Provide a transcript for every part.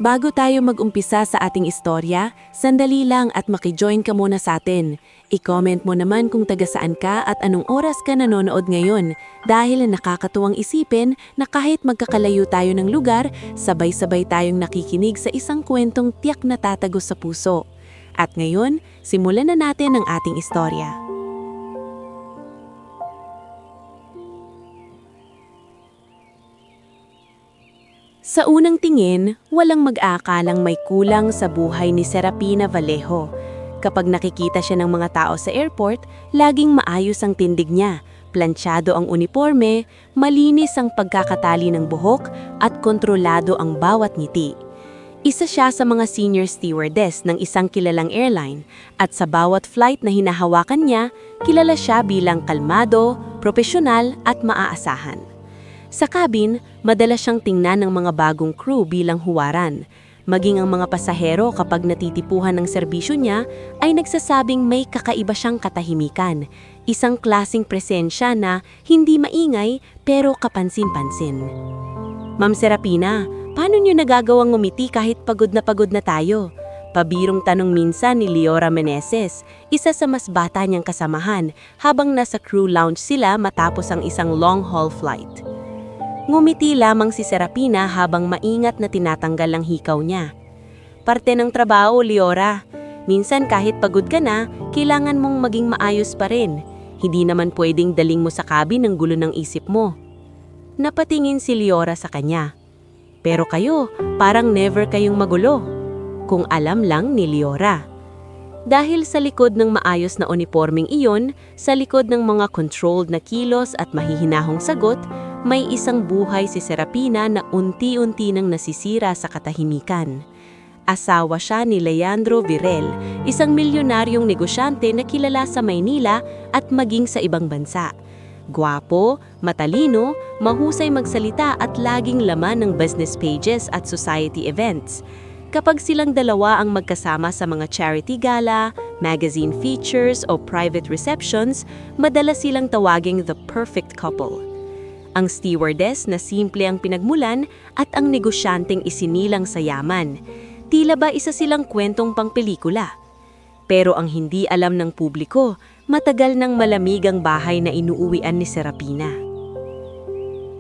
Bago tayo mag-umpisa sa ating istorya, sandali lang at makijoin ka muna sa atin. I-comment mo naman kung taga saan ka at anong oras ka nanonood ngayon dahil nakakatuwang isipin na kahit magkakalayo tayo ng lugar, sabay-sabay tayong nakikinig sa isang kwentong tiyak na tatagos sa puso. At ngayon, simulan na natin ang ating istorya. Sa unang tingin, walang mag-aakalang may kulang sa buhay ni Serapina Vallejo. Kapag nakikita siya ng mga tao sa airport, laging maayos ang tindig niya, plantsyado ang uniforme, malinis ang pagkakatali ng buhok at kontrolado ang bawat ngiti. Isa siya sa mga senior stewardess ng isang kilalang airline at sa bawat flight na hinahawakan niya, kilala siya bilang kalmado, propesyonal at maaasahan. Sa cabin, madalas siyang tingnan ng mga bagong crew bilang huwaran. Maging ang mga pasahero kapag natitipuhan ng serbisyo niya ay nagsasabing may kakaiba siyang katahimikan. Isang klasing presensya na hindi maingay pero kapansin-pansin. Ma'am Serapina, paano niyo nagagawang ngumiti kahit pagod na tayo? Pabirong tanong minsan ni Leora Meneses, isa sa mas bata niyang kasamahan habang nasa crew lounge sila matapos ang isang long-haul flight. Ngumiti lamang si Serapina habang maingat na tinatanggal ang hikaw niya. Parte ng trabaho, Leora. Minsan kahit pagod ka na, kailangan mong maging maayos pa rin. Hindi naman pwedeng daling mo sa cabin ang gulo ng isip mo. Napatingin si Leora sa kanya. Pero kayo, parang never kayong magulo. Kung alam lang ni Leora. Dahil sa likod ng maayos na uniforming iyon, sa likod ng mga controlled na kilos at mahihinahong sagot, may isang buhay si Serapina na unti-unti nang nasisira sa katahimikan. Asawa siya ni Leandro Virel, isang milyonaryong negosyante na kilala sa Maynila at maging sa ibang bansa. Gwapo, matalino, mahusay magsalita at laging laman ng business pages at society events. Kapag silang dalawa ang magkasama sa mga charity gala, magazine features o private receptions, madalas silang tawaging the perfect couple. Ang stewardess na simple ang pinagmulan at ang negosyanteng isinilang sa yaman. Tila ba isa silang kwentong pangpelikula? Pero ang hindi alam ng publiko, matagal nang malamig ang bahay na inuuwian ni Serapina.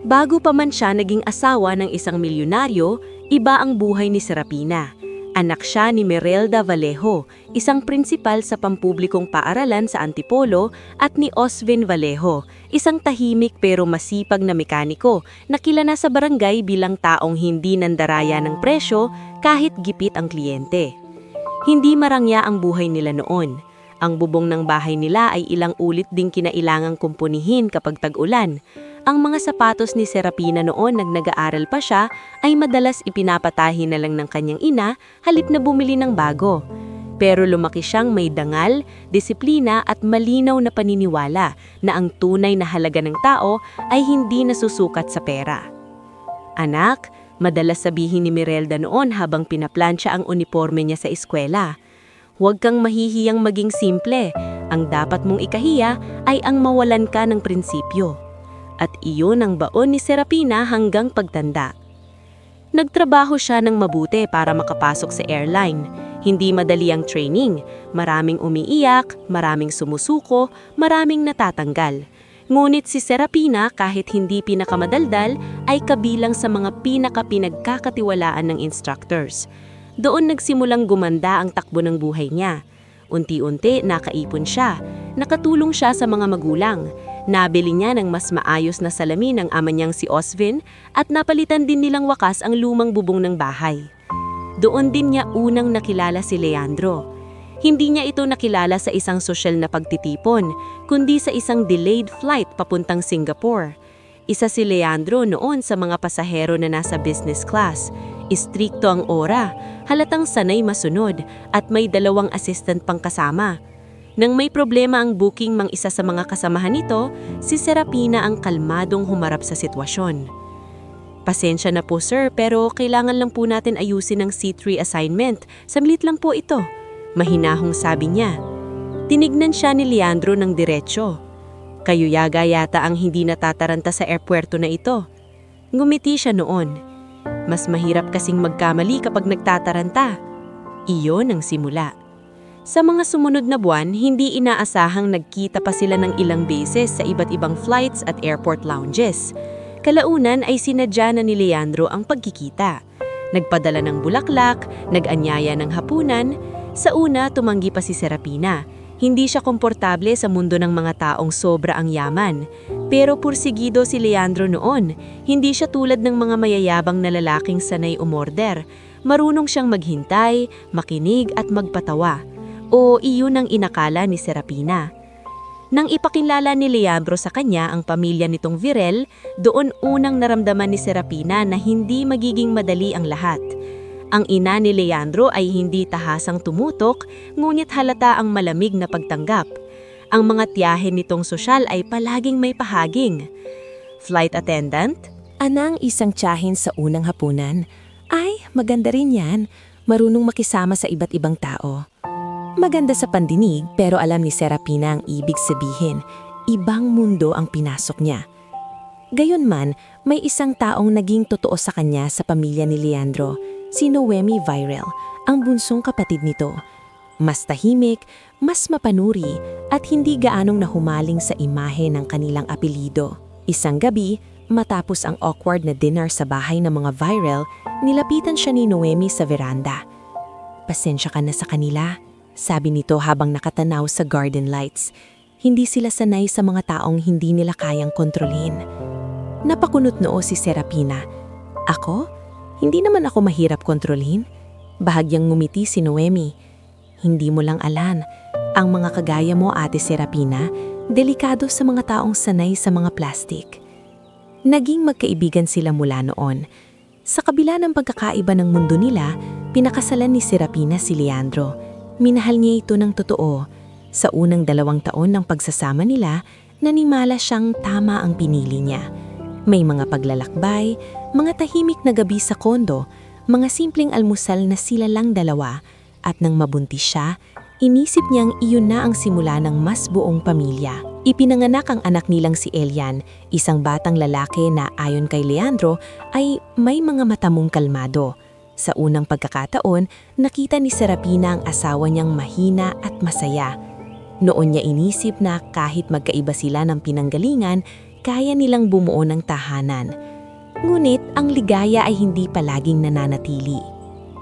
Bago pa man siya naging asawa ng isang milyonaryo, iba ang buhay ni Serapina. Anak siya ni Merelda Vallejo, isang prinsipal sa pampublikong paaralan sa Antipolo, at ni Osvin Vallejo, isang tahimik pero masipag na mekaniko na kilala sa barangay bilang taong hindi nandaraya ng presyo kahit gipit ang kliyente. Hindi marangya ang buhay nila noon. Ang bubong ng bahay nila ay ilang ulit ding kinailangang kumpunihin kapag tag-ulan. Ang mga sapatos ni Serapina noon nag-aaral pa siya ay madalas ipinapatahi na lang ng kanyang ina halip na bumili ng bago. Pero lumaki siyang may dangal, disiplina at malinaw na paniniwala na ang tunay na halaga ng tao ay hindi nasusukat sa pera. Anak, madalas sabihin ni Merelda noon habang pinaplansya ang uniforme niya sa eskwela. Huwag kang mahihiyang maging simple. Ang dapat mong ikahiya ay ang mawalan ka ng prinsipyo. At iyon ang baon ni Serapina hanggang pagtanda. Nagtrabaho siya ng mabuti para makapasok sa airline. Hindi madali ang training, maraming umiiyak, maraming sumusuko, maraming natatanggal. Ngunit si Serapina kahit hindi pinakamadaldal ay kabilang sa mga pinagkakatiwalaan ng instructors. Doon nagsimulang gumanda ang takbo ng buhay niya. Unti-unti nakaipon siya, nakatulong siya sa mga magulang. Nabili niya ng mas maayos na salamin ng ama niyang si Osvin at napalitan din nilang wakas ang lumang bubong ng bahay. Doon din niya unang nakilala si Leandro. Hindi niya ito nakilala sa isang sosyal na pagtitipon, kundi sa isang delayed flight papuntang Singapore. Isa si Leandro noon sa mga pasahero na nasa business class. Istrikto ang ora, halatang sanay masunod at may 2 assistant pang kasama. Nang may problema ang booking mang isa sa mga kasamahan nito, si Serapina ang kalmadong humarap sa sitwasyon. Pasensya na po sir, pero kailangan lang po natin ayusin ang C3 assignment. Saglit lang po ito. Mahinahong sabi niya. Tinignan siya ni Leandro ng diretsyo. Kayo yaga yata ang hindi natataranta sa airpuerto na ito. Ngumiti siya noon. Mas mahirap kasing magkamali kapag nagtataranta. Iyon ang simula. Sa mga sumunod na buwan, hindi inaasahang nagkita pa sila ng ilang beses sa iba't ibang flights at airport lounges. Kalaunan ay sinadya na ni Leandro ang pagkikita. Nagpadala ng bulaklak, nag-anyaya ng hapunan. Sa una, tumanggi pa si Serapina. Hindi siya komportable sa mundo ng mga taong sobra ang yaman. Pero pursigido si Leandro noon. Hindi siya tulad ng mga mayayabang na lalaking sanay umorder. Marunong siyang maghintay, makinig at magpatawa. O iyon ang inakala ni Serapina. Nang ipakilala ni Leandro sa kanya ang pamilya nitong Virel, doon unang naramdaman ni Serapina na hindi magiging madali ang lahat. Ang ina ni Leandro ay hindi tahasang tumutok, ngunit halata ang malamig na pagtanggap. Ang mga tiyahin nitong sosyal ay palaging may pahaging. Flight attendant? Anang isang tiyahin sa unang hapunan. Ay, maganda rin yan. Marunong makisama sa iba't ibang tao. Maganda sa pandinig pero alam ni Serapina ang ibig sabihin. Ibang mundo ang pinasok niya. Gayunman, may isang taong naging totoo sa kanya sa pamilya ni Leandro, si Noemi Virel, ang bunsong kapatid nito. Mas tahimik, mas mapanuri at hindi gaanong nahumaling sa imahe ng kanilang apelido. Isang gabi, matapos ang awkward na dinner sa bahay ng mga Virel, nilapitan siya ni Noemi sa veranda. "Pasensya ka na sa kanila," sabi nito habang nakatanaw sa garden lights. Hindi sila sanay sa mga taong hindi nila kayang kontrolin. Napakunot noo si Serapina. "Ako? Hindi naman ako mahirap kontrolin." Bahagyang ngumiti si Noemi. "Hindi mo lang alam, ang mga kagaya mo, Ate Serapina, delikado sa mga taong sanay sa mga plastic." Naging magkaibigan sila mula noon. Sa kabila ng pagkakaiba ng mundo nila, pinakasalan ni Serapina si Leandro. Minahal niya ito ng totoo. Sa unang 2 taon ng pagsasama nila, nanimala siyang tama ang pinili niya. May mga paglalakbay, mga tahimik na gabi sa kondo, mga simpleng almusal na sila lang dalawa, at nang mabuntis siya, inisip niyang iyon na ang simula ng mas buong pamilya. Ipinanganak ang anak nilang si Elian, isang batang lalaki na ayon kay Leandro ay may mga mata mong kalmado. Sa unang pagkakataon, nakita ni Serapina ang asawa niyang mahina at masaya. Noon niya inisip na kahit magkaiba sila ng pinanggalingan, kaya nilang bumuo ng tahanan. Ngunit ang ligaya ay hindi palaging nananatili.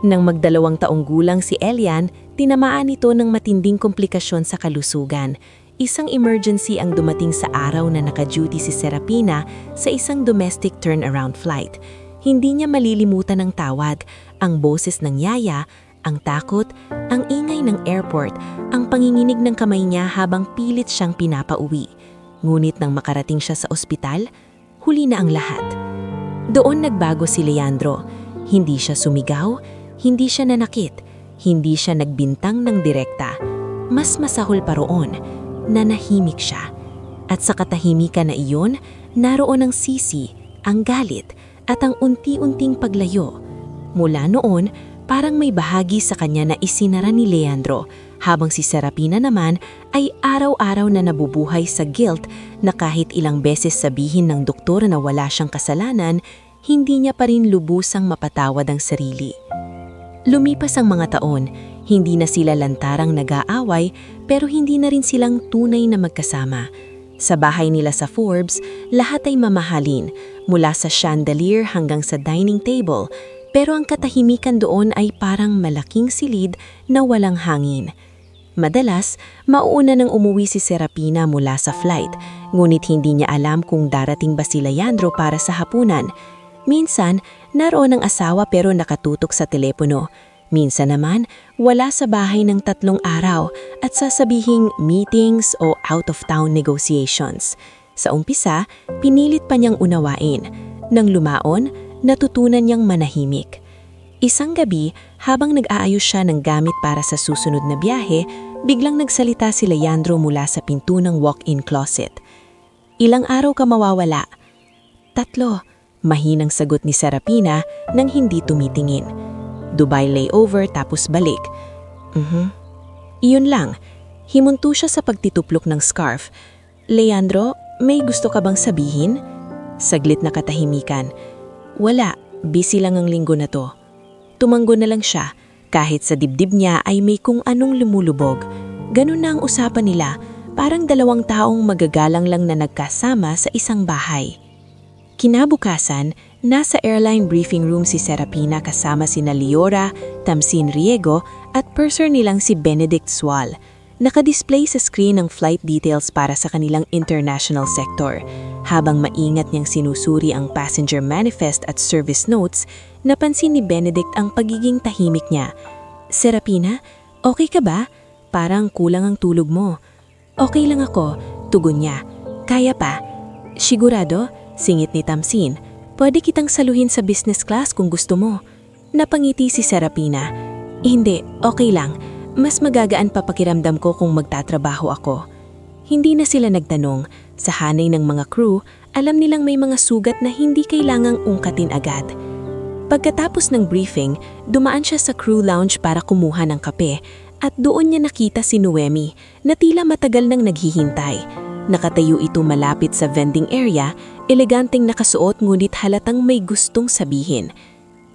Nang mag-2 taong gulang si Elian, tinamaan ito ng matinding komplikasyon sa kalusugan. Isang emergency ang dumating sa araw na naka-duty si Serapina sa isang domestic turnaround flight. Hindi niya malilimutan ang tawag, ang boses ng yaya, ang takot, ang ingay ng airport, ang panginginig ng kamay niya habang pilit siyang pinapauwi. Ngunit nang makarating siya sa ospital, huli na ang lahat. Doon nagbago si Leandro. Hindi siya sumigaw, hindi siya nanakit, hindi siya nagbintang ng direkta. Mas masahol pa roon, nanahimik siya. At sa katahimikan na iyon, naroon ang sisi, ang galit, at ang unti-unting paglayo. Mula noon, parang may bahagi sa kanya na isinara ni Leandro, habang si Serapina naman ay araw-araw na nabubuhay sa guilt na kahit ilang beses sabihin ng doktor na wala siyang kasalanan, hindi niya pa rin lubusang mapatawad ang sarili. Lumipas ang mga taon, hindi na sila lantarang nag-aaway pero hindi na rin silang tunay na magkasama. Sa bahay nila sa Forbes, lahat ay mamahalin, mula sa chandelier hanggang sa dining table, pero ang katahimikan doon ay parang malaking silid na walang hangin. Madalas, mauuna nang umuwi si Serapina mula sa flight, ngunit hindi niya alam kung darating ba si Leandro para sa hapunan. Minsan, naroon ang asawa pero nakatutok sa telepono. Minsan naman, wala sa bahay ng 3 araw at sasabihing meetings o out-of-town negotiations. Sa umpisa, pinilit pa niyang unawain. Nang lumaon, natutunan niyang manahimik. Isang gabi, habang nag-aayos siya ng gamit para sa susunod na biyahe, biglang nagsalita si Leandro mula sa pinto ng walk-in closet. "Ilang araw ka mawawala?" "3, mahinang sagot ni Serapina nang hindi tumitingin. "Dubai layover tapos balik." Iyon lang. Himunto siya sa pagtituplok ng scarf. "Leandro, may gusto ka bang sabihin?" Saglit na katahimikan. "Wala, Busy lang ang linggo na to. Tumanggo na lang siya kahit sa dibdib niya ay may kung anong lumulubog. Ganun na ang usapan nila, parang dalawang taong magagalang lang na nagkasama sa isang bahay. Kinabukasan, nasa airline briefing room si Serapina kasama sina Liora, Tamsin Riego at purser nilang si Benedict Sual. Nakadisplay sa screen ang flight details para sa kanilang international sector. Habang maingat niyang sinusuri ang passenger manifest at service notes, napansin ni Benedict ang pagiging tahimik niya. "Serapina, okay ka ba? Parang kulang ang tulog mo." "Okay lang ako," tugon niya. "Kaya pa." "Sigurado?" singit ni Tamsin. "Pwede kitang saluhin sa business class kung gusto mo." Napangiti si Serapina. "Hindi, okay lang. Mas magagaan pa pakiramdam ko kung magtatrabaho ako." Hindi na sila nagtanong. Sa hanay ng mga crew, alam nilang may mga sugat na hindi kailangang ungkatin agad. Pagkatapos ng briefing, dumaan siya sa crew lounge para kumuha ng kape at doon niya nakita si Noemi na tila matagal nang naghihintay. Nakatayo ito malapit sa vending area, eleganteng nakasuot ngunit halatang may gustong sabihin.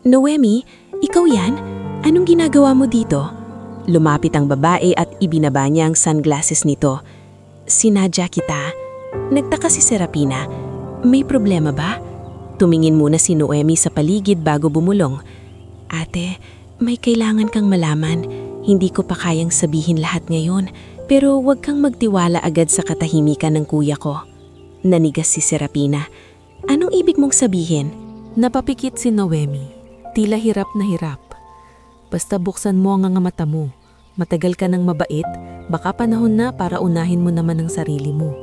"Noemi, ikaw yan? Anong ginagawa mo dito?" Lumapit ang babae at ibinaba niya ang sunglasses nito. "Sinadya kita." Nagtaka si Serapina. "May problema ba?" Tumingin muna si Noemi sa paligid bago bumulong. "Ate, may kailangan kang malaman. Hindi ko pa kayang sabihin lahat ngayon, pero huwag kang magtiwala agad sa katahimikan ng kuya ko." Nanigas si Serapina. "Anong ibig mong sabihin?" Napapikit si Noemi. Tila hirap na hirap. "Basta buksan mo ang nga mata mo. Matagal ka nang mabait, baka panahon na para unahin mo naman ang sarili mo."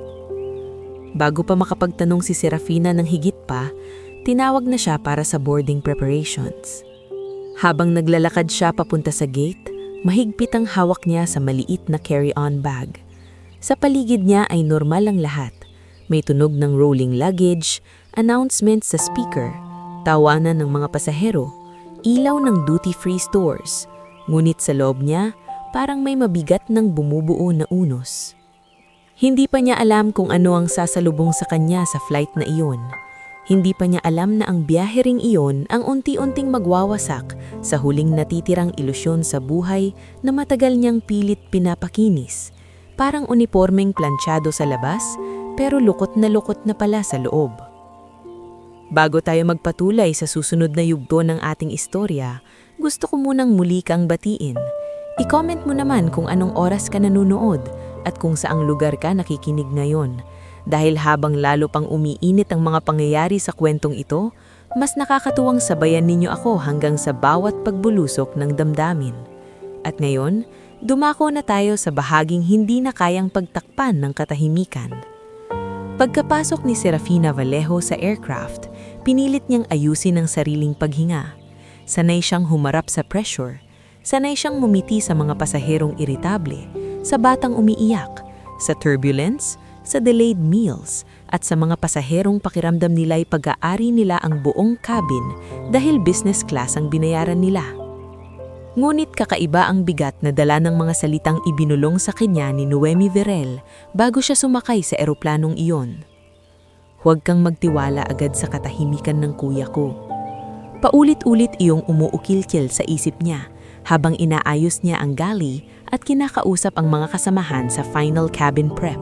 Bago pa makapagtanong si Serafina ng higit pa, tinawag na siya para sa boarding preparations. Habang naglalakad siya papunta sa gate, mahigpit ang hawak niya sa maliit na carry-on bag. Sa paligid niya ay normal ang lahat. May tunog ng rolling luggage, announcements sa speaker, tawanan ng mga pasahero, ilaw ng duty-free stores. Ngunit sa loob niya, parang may mabigat ng bumubuo na unos. Hindi pa niya alam kung ano ang sasalubong sa kanya sa flight na iyon. Hindi pa niya alam na ang biyahe ring iyon ang unti-unting magwawasak sa huling natitirang ilusyon sa buhay na matagal niyang pilit pinapakinis. Parang unipormeng planchado sa labas, pero lukot na pala sa loob. Bago tayo magpatuloy sa susunod na yugto ng ating istorya, gusto ko munang muli kang batiin. I-comment mo naman kung anong oras ka nanonood at kung saang lugar ka nakikinig ngayon. Dahil habang lalo pang umiinit ang mga pangyayari sa kwentong ito, mas nakakatuwang sabayan ninyo ako hanggang sa bawat pagbulusok ng damdamin. At ngayon, dumako na tayo sa bahaging hindi na kayang pagtakpan ng katahimikan. Pagkapasok ni Serafina Vallejo sa aircraft, pinilit niyang ayusin ang sariling paghinga. Sanay siyang humarap sa pressure. Sanay siyang ngumiti sa mga pasaherong iritable, sa batang umiiyak, sa turbulence, sa delayed meals, at sa mga pasaherong pakiramdam nila'y pag-aari nila ang buong cabin dahil business class ang binayaran nila. Ngunit kakaiba ang bigat na dala ng mga salitang ibinulong sa kanya ni Noemi Virel bago siya sumakay sa eroplanong iyon. "Huwag kang magtiwala agad sa katahimikan ng kuya ko." Paulit-ulit iyong umuukil-kil sa isip niya habang inaayos niya ang galley at kinakausap ang mga kasamahan sa final cabin prep.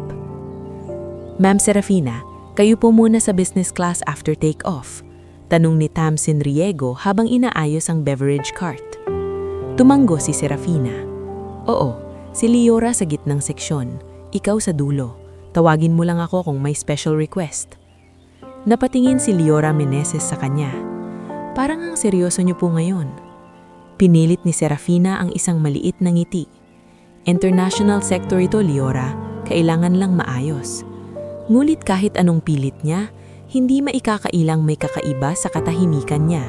"Ma'am Serafina, kayo po muna sa business class after take-off," tanong ni Tamsin Riego habang inaayos ang beverage cart. Tumanggo si Serafina. "Oo, si Liora sa gitnang seksyon, ikaw sa dulo. Tawagin mo lang ako kung may special request." Napatingin si Liora Meneses sa kanya. "Parang ang seryoso niyo po ngayon." Pinilit ni Serafina ang isang maliit na ngiti. "International sector ito, Liora. Kailangan lang maayos." Ngunit kahit anong pilit niya, hindi maikakailang may kakaiba sa katahimikan niya.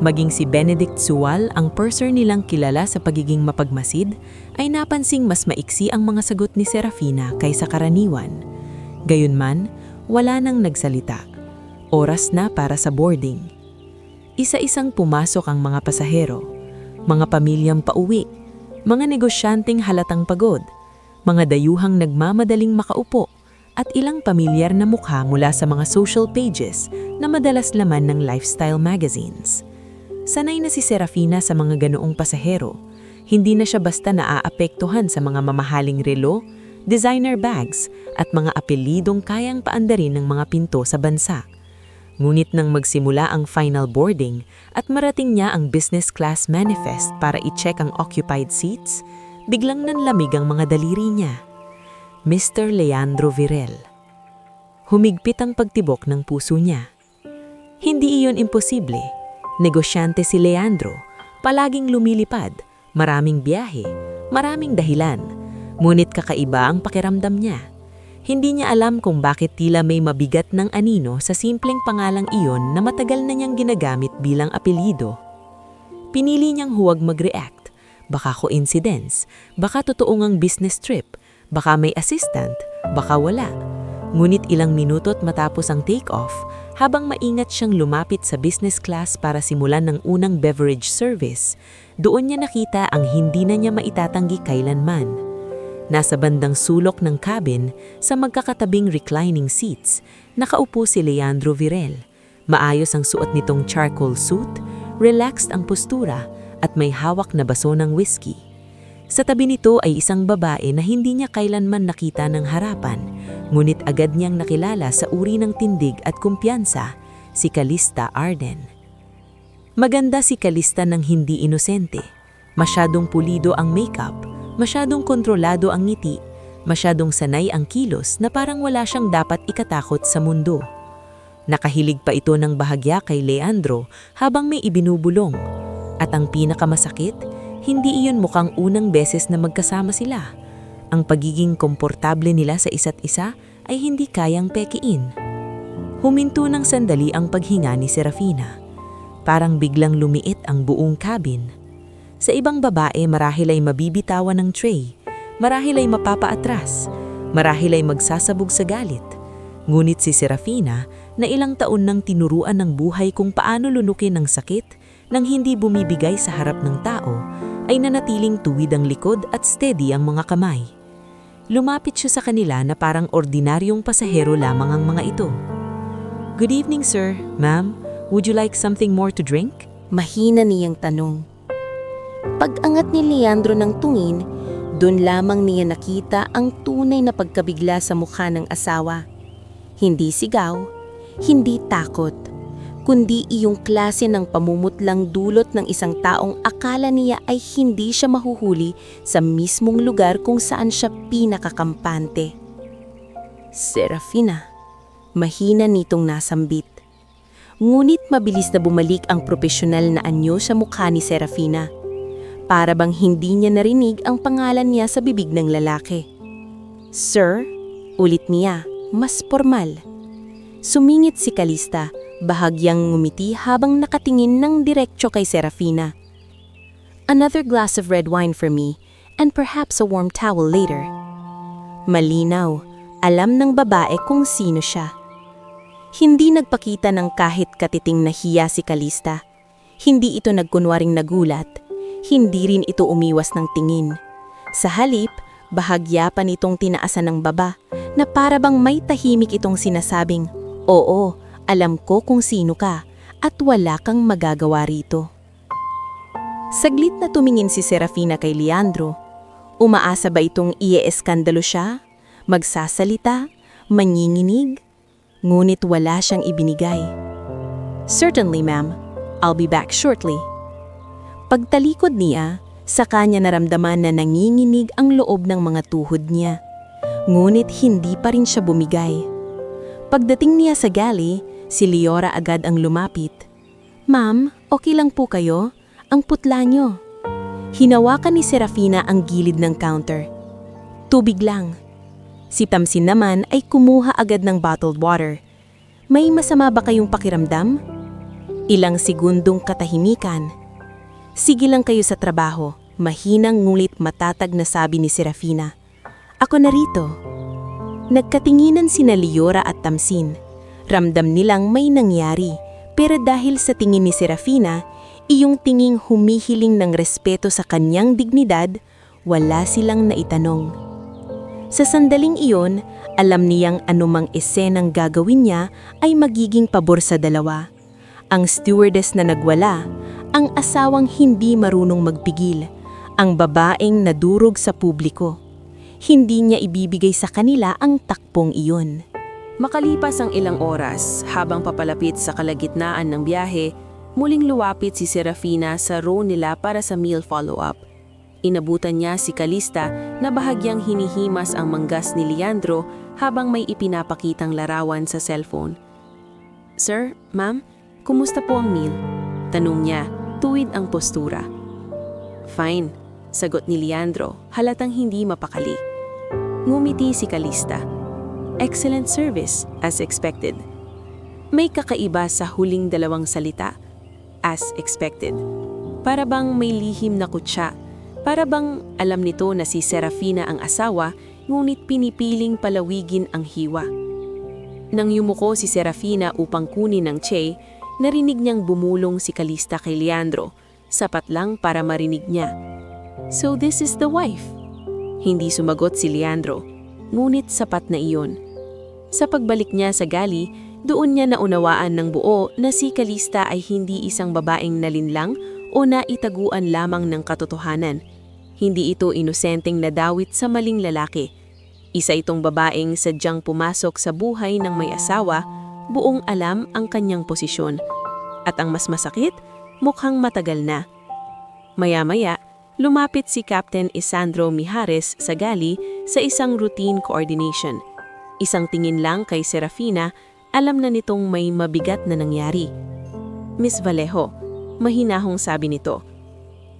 Maging si Benedict Sual, ang purser nilang kilala sa pagiging mapagmasid, ay napansing mas maiksi ang mga sagot ni Serafina kaysa karaniwan. Gayunman, wala nang nagsalita. Oras na para sa boarding. Isa-isang pumasok ang mga pasahero, mga pamilyang pauwi, mga negosyanteng halatang pagod, mga dayuhang nagmamadaling makaupo, at ilang pamilyar na mukha mula sa mga social pages na madalas laman ng lifestyle magazines. Sanay na si Serafina sa mga ganoong pasahero. Hindi na siya basta naaapektuhan sa mga mamahaling relo, designer bags at mga apelidong kayang paandarin ng mga pinto sa bansa. Ngunit nang magsimula ang final boarding at marating niya ang business class manifest para i-check ang occupied seats, biglang nanlamig ang mga daliri niya. Mr. Leandro Virel. Humigpit ang pagtibok ng puso niya. Hindi iyon imposible. Negosyante si Leandro, palaging lumilipad, maraming biyahe, maraming dahilan. Ngunit kakaiba ang pakiramdam niya. Hindi niya alam kung bakit tila may mabigat ng anino sa simpleng pangalang iyon na matagal na niyang ginagamit bilang apelyido. Pinili niyang huwag mag-react. Baka coincidence, baka totoong ang business trip, baka may assistant, baka wala. Ngunit ilang minutot matapos ang take-off, habang maingat siyang lumapit sa business class para simulan ng unang beverage service, doon niya nakita ang hindi na niya maitatanggi kailanman. Nasa bandang sulok ng cabin, sa magkakatabing reclining seats, nakaupo si Leandro Virel. Maayos ang suot nitong charcoal suit, relaxed ang postura, at may hawak na baso ng whiskey. Sa tabi nito ay isang babae na hindi niya kailanman nakita ng harapan, ngunit agad niyang nakilala sa uri ng tindig at kumpiyansa, si Calista Arden. Maganda si Calista ng hindi inosente. Masyadong pulido ang makeup, masyadong kontrolado ang ngiti, masyadong sanay ang kilos na parang wala siyang dapat ikatakot sa mundo. Nakahilig pa ito ng bahagya kay Leandro habang may ibinubulong. At ang pinakamasakit, hindi iyon mukhang unang beses na magkasama sila. Ang pagiging komportable nila sa isa't isa ay hindi kayang pekiin. Huminto ng sandali ang paghinga ni Serafina. Parang biglang lumiit ang buong cabin. Sa ibang babae marahil ay mabibitawan ng tray, marahil ay mapapaatras, marahil ay magsasabog sa galit. Ngunit si Serafina, na ilang taon nang tinuruan ng buhay kung paano lunukin ang sakit nang hindi bumibigay sa harap ng tao, ay nanatiling tuwid ang likod at steady ang mga kamay. Lumapit siya sa kanila na parang ordinaryong pasahero lamang ang mga ito. "Good evening, sir, ma'am. Would you like something more to drink?" Mahina niyang tanong. Pag-angat ni Leandro ng tungin, doon lamang niya nakita ang tunay na pagkabigla sa mukha ng asawa. Hindi sigaw, hindi takot, kundi iyong klase ng pamumutlang dulot ng isang taong akala niya ay hindi siya mahuhuli sa mismong lugar kung saan siya pinakakampante. Serafina, mahina nitong nasambit. Ngunit mabilis na bumalik ang propesyonal na anyo sa mukha ni Serafina. Para bang hindi niya narinig ang pangalan niya sa bibig ng lalaki. "Sir," ulit niya, mas formal. Sumingit si Calista, bahagyang ngumiti habang nakatingin ng diretso kay Serafina. "Another glass of red wine for me, and perhaps a warm towel later." Malinaw, alam ng babae kung sino siya. Hindi nagpakita ng kahit katiting na hiya si Calista. Hindi ito nagkunwaring nagulat. Hindi rin ito umiwas ng tingin. Sa halip, bahagya pa nitong tinaasan ng baba na para bang may tahimik itong sinasabing, "Oo, alam ko kung sino ka at wala kang magagawa rito." Saglit na tumingin si Serafina kay Leandro. Umaasa ba itong ieeskandalo siya? Magsasalita? Manginginig? Ngunit wala siyang ibinigay. "Certainly, ma'am. I'll be back shortly." Pagtalikod niya, sa kanya naramdaman na nanginginig ang loob ng mga tuhod niya. Ngunit hindi pa rin siya bumigay. Pagdating niya sa galley, si Leora agad ang lumapit. "Ma'am, okay lang po kayo? Ang putla niyo." Hinawakan ni Serafina ang gilid ng counter. "Tubig lang." Si Tamsin naman ay kumuha agad ng bottled water. "May masama ba kayong pakiramdam?" Ilang segundong katahimikan. "Sige lang kayo sa trabaho," mahinang ngulit matatag na sabi ni Serafina. "Ako na rito." Nagkatinginan sina Leora at Tamsin. Ramdam nilang may nangyari, pero dahil sa tingin ni Serafina, iyong tinging humihiling ng respeto sa kanyang dignidad, wala silang naitanong. Sa sandaling iyon, Alam niyang anumang esenang gagawin niya ay magiging pabor sa dalawa. Ang stewardess na nagwala, ang asawang hindi marunong magpigil, ang babaeng nadurog sa publiko. Hindi niya ibibigay sa kanila ang takpong iyon. Makalipas ang ilang oras, habang papalapit sa kalagitnaan ng biyahe, muling luwapit si Serafina sa row nila para sa meal follow-up. Inabutan niya si Calista na bahagyang hinihimas ang manggas ni Leandro habang may ipinapakitang larawan sa cellphone. "Sir, ma'am, kumusta po ang meal?" Tanong niya, tuwid ang postura. "Fine," sagot ni Leandro, halatang hindi mapakali. Ngumiti si Calista. "Excellent service, as expected." May kakaiba sa huling dalawang salita, "as expected." Para bang may lihim na kutya. Para bang alam nito na si Serafina ang asawa, ngunit pinipiling palawigin ang hiwa. Nang yumuko si Serafina upang kunin ang tray, narinig niyang bumulong si Calista kay Leandro, sapat lang para marinig niya. "So this is the wife?" Hindi sumagot si Leandro, ngunit sapat na iyon. Sa pagbalik niya sa gali, doon niya naunawaan ng buo na si Calista ay hindi isang babaeng nalinlang o naitaguan lamang ng katotohanan. Hindi ito inosenteng nadawit sa maling lalaki. Isa itong babaeng sadyang pumasok sa buhay ng may asawa, buong alam ang kanyang posisyon. At ang mas masakit, mukhang matagal na. Maya-maya, lumapit si Captain Isandro Mijares sa gali sa isang routine coordination. Isang tingin lang kay Serafina, alam na nitong may mabigat na nangyari. "Miss Vallejo," mahinahong sabi nito,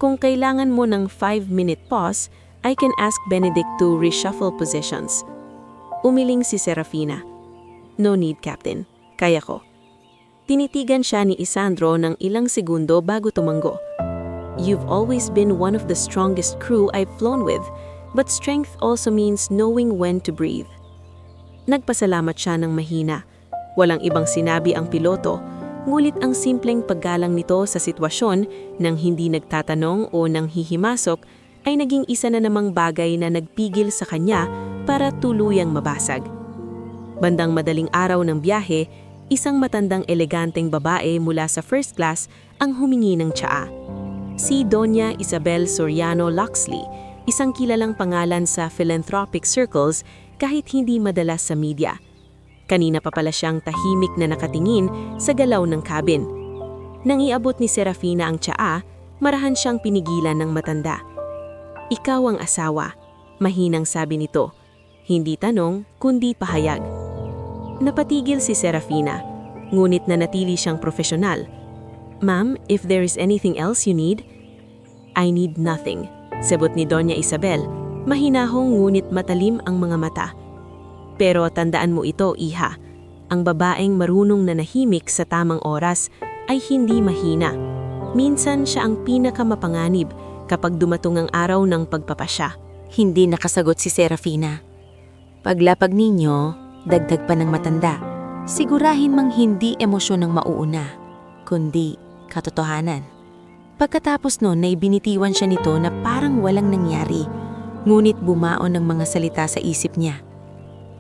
"kung kailangan mo ng 5-minute pause, I can ask Benedict to reshuffle positions." Umiling si Serafina. "No need, Captain. Kaya ko." Tinitigan siya ni Isandro ng ilang segundo bago tumango. "You've always been one of the strongest crew I've flown with, but strength also means knowing when to breathe." Nagpasalamat siya ng mahina. Walang ibang sinabi ang piloto, ngulit ang simpleng paggalang nito sa sitwasyon nang hindi nagtatanong o nang hihimasok ay naging isa na namang bagay na nagpigil sa kanya para tuluyang mabasag. Bandang madaling araw ng biyahe, isang matandang eleganteng babae mula sa first class ang humingi ng tsaa. Si Doña Isabel Soriano Loxley, isang kilalang pangalan sa philanthropic circles kahit hindi madalas sa media. Kanina pa pala siyang tahimik na nakatingin sa galaw ng cabin. Nang iabot ni Serafina ang tsaa, marahan siyang pinigilan ng matanda. "Ikaw ang asawa," mahinang sabi nito. Hindi tanong, kundi pahayag. Napatigil si Serafina, ngunit nanatili siyang profesional. "Ma'am, if there is anything else you need?" "I need nothing," sagot ni Doña Isabel. Mahinahong ngunit matalim ang mga mata. "Pero tandaan mo ito, iha. Ang babaeng marunong na nahimik sa tamang oras ay hindi mahina. Minsan siya ang pinakamapanganib kapag dumatong ang araw ng pagpapasya." Hindi nakasagot si Serafina. "Paglapag ninyo, dagdag pa ng matanda. Sigurahin mang hindi emosyon ang mauuna, kundi katotohanan." Pagkatapos noon ay binitiwan siya nito na parang walang nangyari, ngunit bumaon ng mga salita sa isip niya.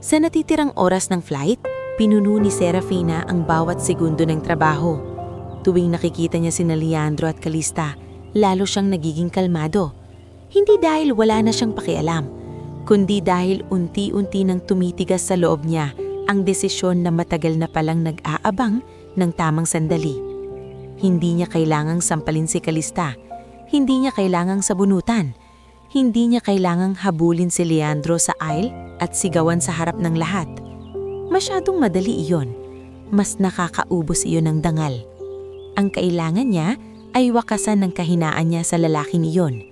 Sa natitirang oras ng flight, pinuno ni Serafina ang bawat segundo ng trabaho. Tuwing nakikita niya sina Leandro at Calista, lalo siyang nagiging kalmado. Hindi dahil wala na siyang pakialam, kundi dahil unti-unti nang tumitigas sa loob niya ang desisyon na matagal na palang nag-aabang ng tamang sandali. Hindi niya kailangang sampalin si Calista, hindi niya kailangang sabunutan, hindi niya kailangang habulin si Leandro sa aisle at sigawan sa harap ng lahat. Masyadong madali iyon. Mas nakakaubos iyon ng dangal. Ang kailangan niya ay wakasan ng kahinaan niya sa lalaking iyon.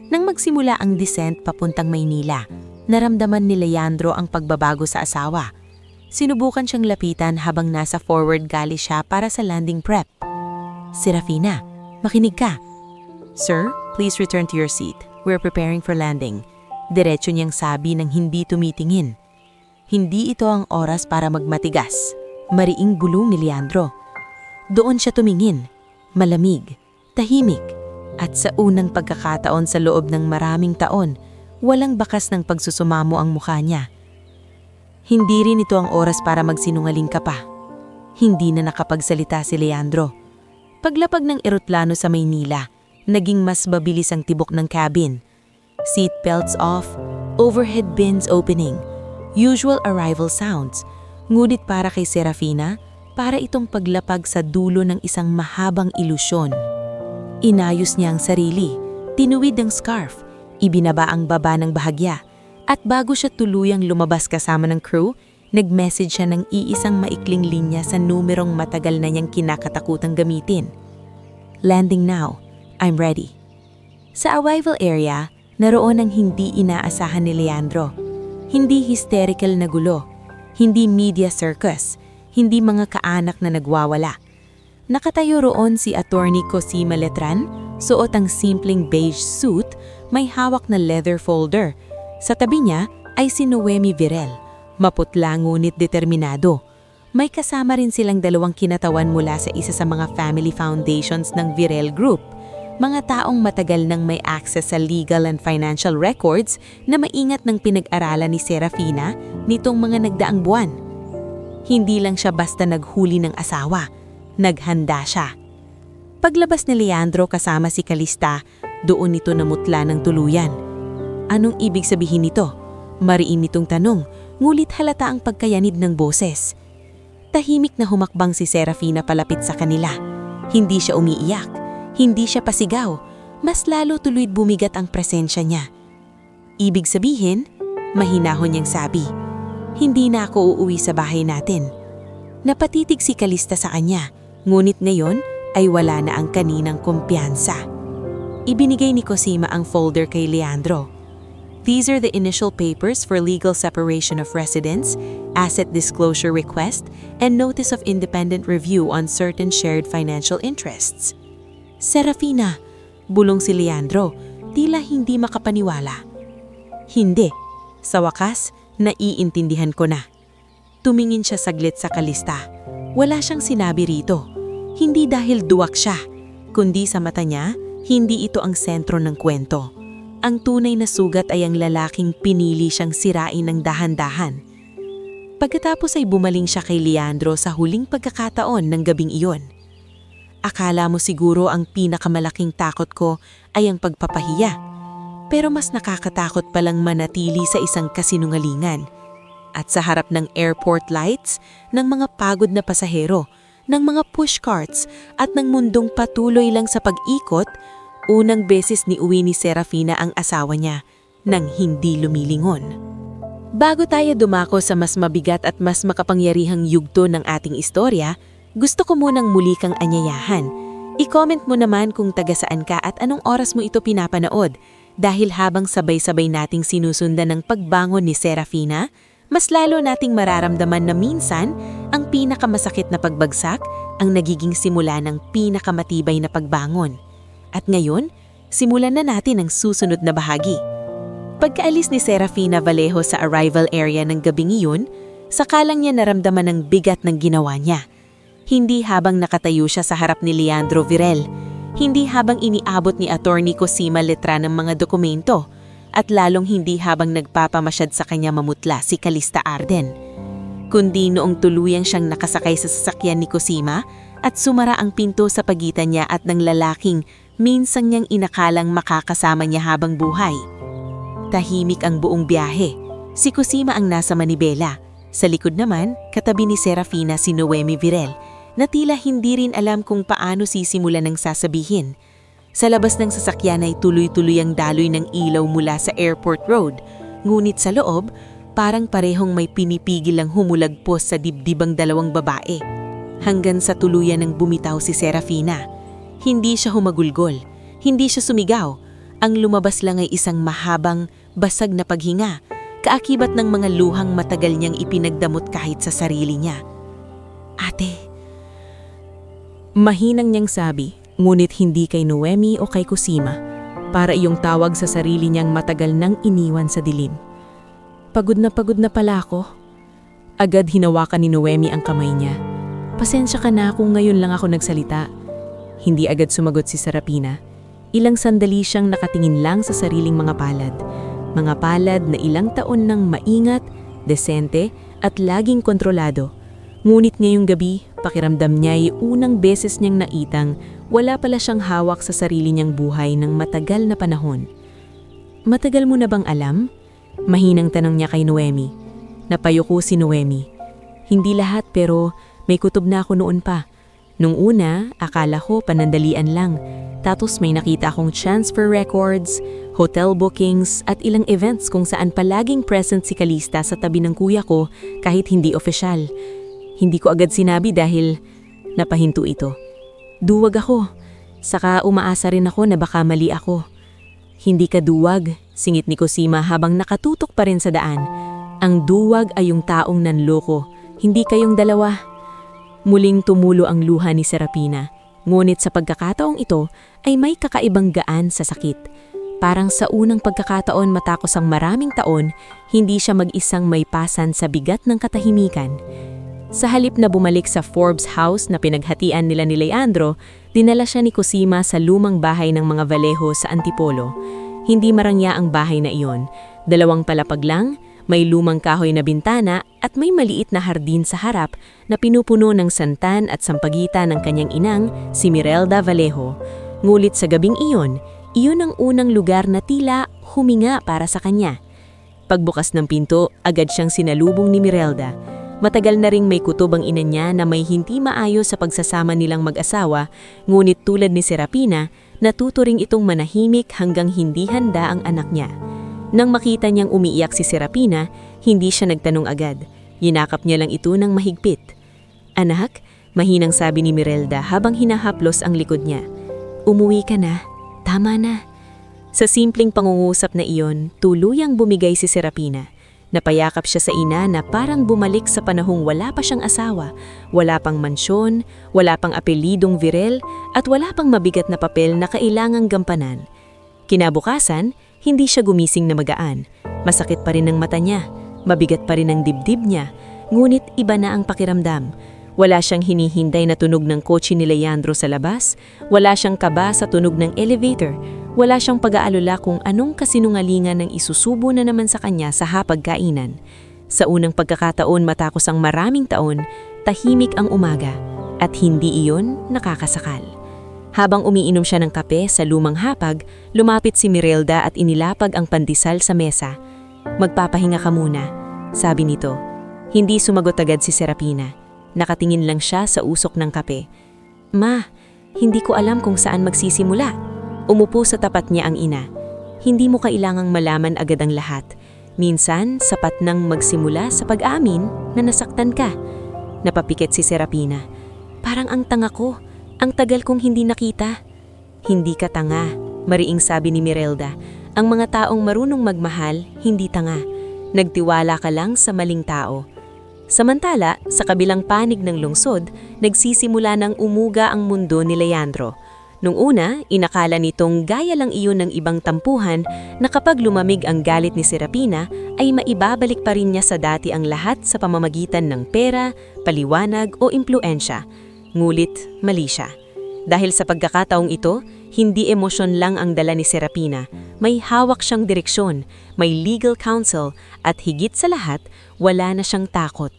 Nang magsimula ang descent papuntang Maynila, naramdaman ni Leandro ang pagbabago sa asawa. Sinubukan siyang lapitan habang nasa forward galley siya para sa landing prep. "Serafina, makinig ka." "Sir, please return to your seat. We're preparing for landing." Diretso niyang sabi ng hindi tumitingin. Hindi ito ang oras para magmatigas. Mariing bulong ni Leandro. Doon siya tumingin, malamig, tahimik, at sa unang pagkakataon sa loob ng maraming taon, walang bakas ng pagsusumamo ang mukha niya. Hindi rin ito ang oras para magsinungaling ka pa. Hindi na nakapagsalita si Leandro. Paglapag ng eroplano sa Maynila, naging mas mabilis ang tibok ng cabin. Seatbelts off, overhead bins opening, usual arrival sounds. Ngunit para kay Serafina, para itong paglapag sa dulo ng isang mahabang ilusyon. Inayos niya ang sarili, tinuwid ang scarf, ibinaba ang baba ng bahagya, at bago siya tuluyang lumabas kasama ng crew, nag-message siya ng iisang maikling linya sa numerong matagal na niyang kinakatakutang gamitin. Landing now. I'm ready. Sa arrival area, naroon ang hindi inaasahan ni Leandro. Hindi hysterical na gulo, hindi media circus, hindi mga kaanak na nagwawala. Nakatayo roon si Attorney Cosima Letran, suot ang simpleng beige suit, may hawak na leather folder. Sa tabi niya ay si Noemi Virel, maputla ngunit determinado. May kasama rin silang dalawang kinatawan mula sa isa sa mga family foundations ng Virel Group, mga taong matagal nang may access sa legal and financial records na maingat ng pinag-aralan ni Serafina nitong mga nagdaang buwan. Hindi lang siya basta naghuli ng asawa, naghanda siya. Paglabas ni Leandro kasama si Calista, doon ito namutla ng tuluyan. Anong ibig sabihin nito? Mariin nitong tanong, ngulit halata ang pagkayanid ng boses. Tahimik na humakbang si Serafina palapit sa kanila. Hindi siya umiiyak, hindi siya pasigaw, mas lalo tuloy bumigat ang presensya niya. Ibig sabihin, mahinahon niyang sabi, hindi na ako uuwi sa bahay natin. Napatitig si Calista sa kanya, ngunit ngayon ay wala na ang kaninang kumpiyansa. Ibinigay ni Cosima ang folder kay Leandro. These are the initial papers for legal separation of residence, asset disclosure request, and notice of independent review on certain shared financial interests. Serafina, bulong si Leandro, tila hindi makapaniwala. Hindi. Sa wakas, naiintindihan ko na. Tumingin siya saglit sa Calista. Wala siyang sinabi rito. Hindi dahil duwak siya, kundi sa mata niya, hindi ito ang sentro ng kwento. Ang tunay na sugat ay ang lalaking pinili siyang sirain ng dahan-dahan. Pagkatapos ay bumaling siya kay Leandro sa huling pagkakataon ng gabing iyon. Akala mo siguro ang pinakamalaking takot ko ay ang pagpapahiya. Pero mas nakakatakot palang manatili sa isang kasinungalingan. At sa harap ng airport lights, ng mga pagod na pasahero, ng mga pushcarts at ng mundong patuloy lang sa pag-ikot, unang beses ni uwi ni Serafina ang asawa niya nang hindi lumilingon. Bago tayo dumako sa mas mabigat at mas makapangyarihang yugto ng ating istorya, gusto ko munang muli kang anyayahan. I-comment mo naman kung taga saan ka at anong oras mo ito pinapanood. Dahil habang sabay-sabay nating sinusundan ng pagbangon ni Serafina, mas lalo nating mararamdaman na minsan ang pinakamasakit na pagbagsak ang nagiging simula ng pinakamatibay na pagbangon. At ngayon, simulan na natin ang susunod na bahagi. Pagkaalis ni Serafina Vallejo sa arrival area ng gabing iyon, sakalang niya naramdaman ang bigat ng ginawa niya. Hindi habang nakatayo siya sa harap ni Leandro Virel, hindi habang iniabot ni Attorney Cosima Letran ng mga dokumento, at lalong hindi habang nagpapamasyad sa kanya mamutla si Calista Arden. Kundi noong tuluyang siyang nakasakay sa sasakyan ni Cosima at sumara ang pinto sa pagitan niya at ng lalaking minsan niyang inakalang makakasama niya habang buhay. Tahimik ang buong biyahe. Si Cosima ang nasa manibela. Sa likod naman, katabi ni Serafina si Noemi Virel, na tila hindi rin alam kung paano sisimulan ng sasabihin. Sa labas ng sasakyan ay tuloy-tuloy ang daloy ng ilaw mula sa airport road, ngunit sa loob, parang parehong may pinipigil ang humulagpos sa dibdibang dalawang babae. Hanggang sa tuluyan ng bumitaw si Serafina. Hindi siya humagulgol, hindi siya sumigaw. Ang lumabas lang ay isang mahabang, basag na paghinga, kaakibat ng mga luhang matagal niyang ipinagdamot kahit sa sarili niya. Ate. Mahinang niyang sabi, ngunit hindi kay Noemi o kay Cosima, para iyong tawag sa sarili niyang matagal nang iniwan sa dilim. Pagod na pala ako. Agad hinawakan ni Noemi ang kamay niya. Pasensya ka na kung ngayon lang ako nagsalita. Hindi agad sumagot si Serafina. Ilang sandali siyang nakatingin lang sa sariling mga palad. Mga palad na ilang taon nang maingat, desente at laging kontrolado. Ngunit ngayong gabi, pakiramdam niya ay unang beses niyang naitang wala pala siyang hawak sa sarili niyang buhay ng matagal na panahon. Matagal mo na bang alam? Mahinang tanong niya kay Noemi. Napayuko si Noemi. Hindi lahat pero may kutob na ako noon pa. Nung una, akala ko panandalian lang. Tapos may nakita akong transfer records, hotel bookings at ilang events kung saan palaging present si Calista sa tabi ng kuya ko kahit hindi opisyal. Hindi ko agad sinabi dahil napahinto ito. Duwag ako. Saka umaasa rin ako na baka mali ako. Hindi ka duwag, singit ni Cosima habang nakatutok pa rin sa daan. Ang duwag ay yung taong nanloko, hindi kayong dalawa. Muling tumulo ang luha ni Serapina. Ngunit sa pagkakataong ito ay may kakaibang gaan sa sakit. Parang sa unang pagkakataon matapos ang maraming taon, hindi siya mag-isang may pasan sa bigat ng katahimikan. Sa halip na bumalik sa Forbes house na pinaghatian nila ni Leandro, dinala siya ni Cosima sa lumang bahay ng mga Vallejo sa Antipolo. Hindi marangya ang bahay na iyon. 2 palapag lang, may lumang kahoy na bintana at may maliit na hardin sa harap na pinupuno ng santan at sampagita ng kanyang inang, si Mirelda Vallejo. Ngulit sa gabing iyon ang unang lugar na tila huminga para sa kanya. Pagbukas ng pinto, agad siyang sinalubong ni Mirelda. Matagal na ring may kutob ang ina niya na may hindi maayos sa pagsasama nilang mag-asawa, ngunit tulad ni Serapina, natuto ring itong manahimik hanggang hindi handa ang anak niya. Nang makita niyang umiiyak si Serapina, hindi siya nagtanong agad. Yinakap niya lang ito ng mahigpit. "Anak," mahinang sabi ni Mirelda habang hinahaplos ang likod niya. "Umuwi ka na. Tama na." Sa simpleng pangungusap na iyon, tuluyang bumigay si Serapina. Napayakap siya sa ina na parang bumalik sa panahong wala pa siyang asawa, wala pang mansyon, wala pang apelidong virel, at wala pang mabigat na papel na kailangang gampanan. Kinabukasan, hindi siya gumising na magaan. Masakit pa rin ang mata niya, mabigat pa rin ang dibdib niya, ngunit iba na ang pakiramdam. Wala siyang hinihinday na tunog ng kotse ni Leandro sa labas, wala siyang kaba sa tunog ng elevator, wala siyang pag-aalala kung anong kasinungalingan ng isusubo na naman sa kanya sa hapagkainan. Sa unang pagkakataon matapos ang maraming taon, tahimik ang umaga at hindi iyon nakakasakal. Habang umiinom siya ng kape sa lumang hapag, lumapit si Mirelda at inilapag ang pandesal sa mesa. "Magpapahinga ka muna," sabi nito. Hindi sumagot agad si Serapina. Nakatingin lang siya sa usok ng kape. "Ma, hindi ko alam kung saan magsisimula." Umupo sa tapat niya ang ina. "Hindi mo kailangang malaman agad ang lahat. Minsan, sapat nang magsimula sa pag-amin na nasaktan ka." Napapikit si Serapina. "Parang ang tanga ko. Ang tagal kong hindi nakita." "Hindi ka tanga," mariing sabi ni Mirelda. "Ang mga taong marunong magmahal, hindi tanga. Nagtiwala ka lang sa maling tao." Samantala, sa kabilang panig ng lungsod, nagsisimula ng umuga ang mundo ni Leandro. Nung una, inakala nitong gaya lang iyon ng ibang tampuhan na kapag lumamig ang galit ni Serapina ay maibabalik pa rin niya sa dati ang lahat sa pamamagitan ng pera, paliwanag o impluensya. Ngulit, mali siya. Dahil sa pagkakataong ito, hindi emosyon lang ang dala ni Serapina. May hawak siyang direksyon, may legal counsel, at higit sa lahat, wala na siyang takot.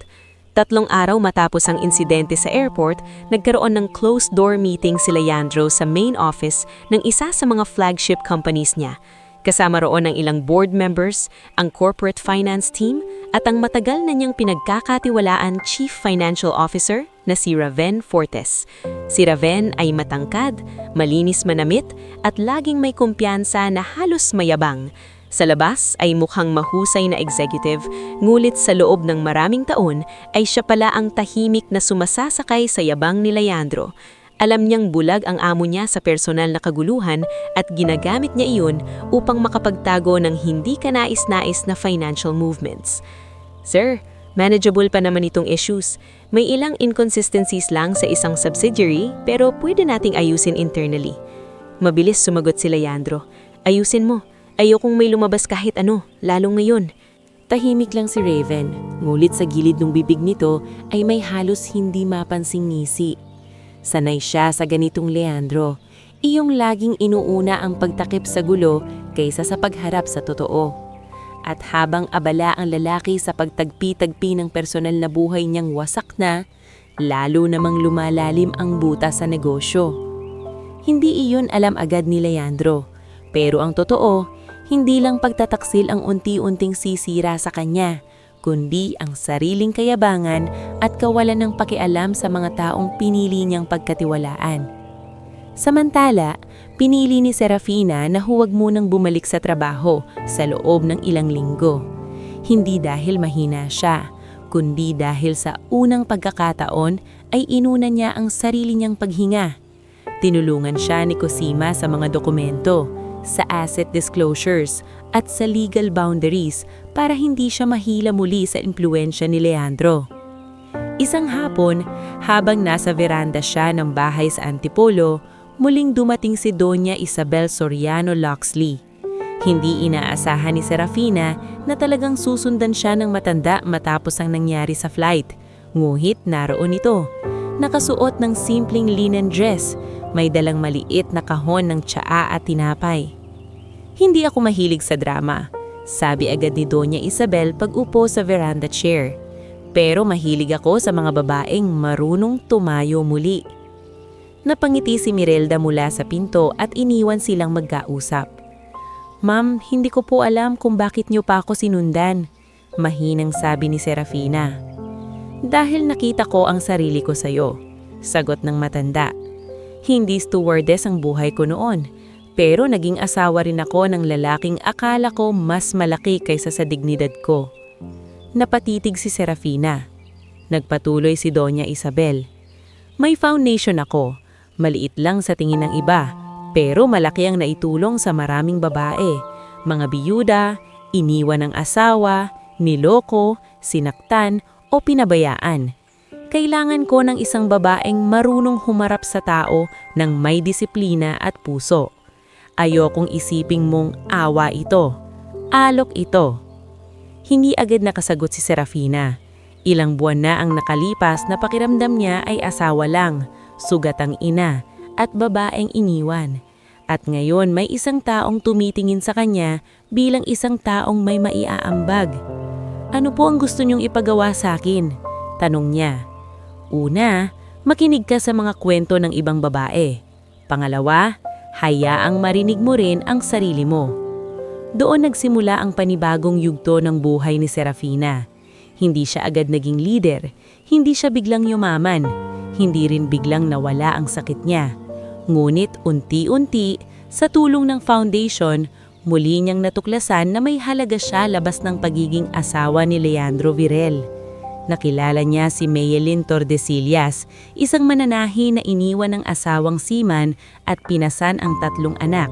3 araw matapos ang insidente sa airport, nagkaroon ng closed-door meeting si Leandro sa main office ng isa sa mga flagship companies niya. Kasama roon ang ilang board members, ang corporate finance team, at ang matagal na niyang pinagkakatiwalaan Chief Financial Officer na si Raven Fortes. Si Raven ay matangkad, malinis manamit, at laging may kumpiyansa na halos mayabang. Sa labas ay mukhang mahusay na executive, ngulit sa loob ng maraming taon ay siya pala ang tahimik na sumasasakay sa yabang ni Leandro. Alam niyang bulag ang amo niya sa personal na kaguluhan at ginagamit niya iyon upang makapagtago ng hindi kanais-nais na financial movements. "Sir, manageable pa naman itong issues. May ilang inconsistencies lang sa isang subsidiary pero pwede nating ayusin internally." Mabilis sumagot si Leandro. "Ayusin mo. Ayokong may lumabas kahit ano, lalong ngayon." Tahimik lang si Raven, ngulit sa gilid ng bibig nito ay may halos hindi mapansing ngisi. Sanay siya sa ganitong Leandro, iyong laging inuuna ang pagtakip sa gulo kaysa sa pagharap sa totoo. At habang abala ang lalaki sa pagtagpi-tagpi ng personal na buhay niyang wasak na, lalo namang lumalalim ang butas sa negosyo. Hindi iyon alam agad ni Leandro, pero ang totoo, hindi lang pagtataksil ang unti-unting sisira sa kanya, kundi ang sariling kayabangan at kawalan ng pakialam sa mga taong pinili niyang pagkatiwalaan. Samantala, pinili ni Serafina na huwag munang bumalik sa trabaho sa loob ng ilang linggo. Hindi dahil mahina siya, kundi dahil sa unang pagkakataon ay inuna niya ang sarili niyang paghinga. Tinulungan siya ni Cosima sa mga dokumento, sa asset disclosures at sa legal boundaries para hindi siya mahila muli sa impluwensya ni Leandro. Isang hapon, habang nasa veranda siya ng bahay sa Antipolo, muling dumating si Doña Isabel Soriano Loxley. Hindi inaasahan ni Serafina na talagang susundan siya ng matanda matapos ang nangyari sa flight. Nguhit naroon ito. Nakasuot ng simpleng linen dress, may dalang maliit na kahon ng tsaa at tinapay. Hindi ako mahilig sa drama, sabi agad ni Doña Isabel pag upo sa veranda chair. Pero mahilig ako sa mga babaeng marunong tumayo muli. Napangiti si Mirelda mula sa pinto at iniwan silang magkausap. "Ma'am, hindi ko po alam kung bakit niyo pa ako sinundan," mahinang sabi ni Serafina. "Dahil nakita ko ang sarili ko sa'yo," sagot ng matanda. "Hindi stewardess ang buhay ko noon, pero naging asawa rin ako ng lalaking akala ko mas malaki kaysa sa dignidad ko." Napatitig si Serafina. Nagpatuloy si Doña Isabel. "May foundation ako. Maliit lang sa tingin ng iba, pero malaki ang naitulong sa maraming babae. Mga biyuda, iniwan ng asawa, niloko, sinaktan o pinabayaan. Kailangan ko ng isang babaeng marunong humarap sa tao ng may disiplina at puso. Ayokong isiping mong awa ito, alok ito." Hindi agad nakasagot si Serafina. Ilang buwan na ang nakalipas na pakiramdam niya ay asawa lang, sugatang ina, at babaeng iniwan. At ngayon may isang taong tumitingin sa kanya bilang isang taong may maiaambag. "Ano po ang gusto niyong ipagawa sa akin?" tanong niya. "Una, makinig ka sa mga kwento ng ibang babae. Pangalawa, hayaang marinig mo rin ang sarili mo." Doon nagsimula ang panibagong yugto ng buhay ni Serafina. Hindi siya agad naging leader, hindi siya biglang yumaman, hindi rin biglang nawala ang sakit niya. Ngunit unti-unti, sa tulong ng foundation, muli niyang natuklasan na may halaga siya labas ng pagiging asawa ni Leandro Virel. Nakilala niya si Mayelin Tordesillas, isang mananahi na iniwan ng asawang seaman at pinasan ang 3 anak.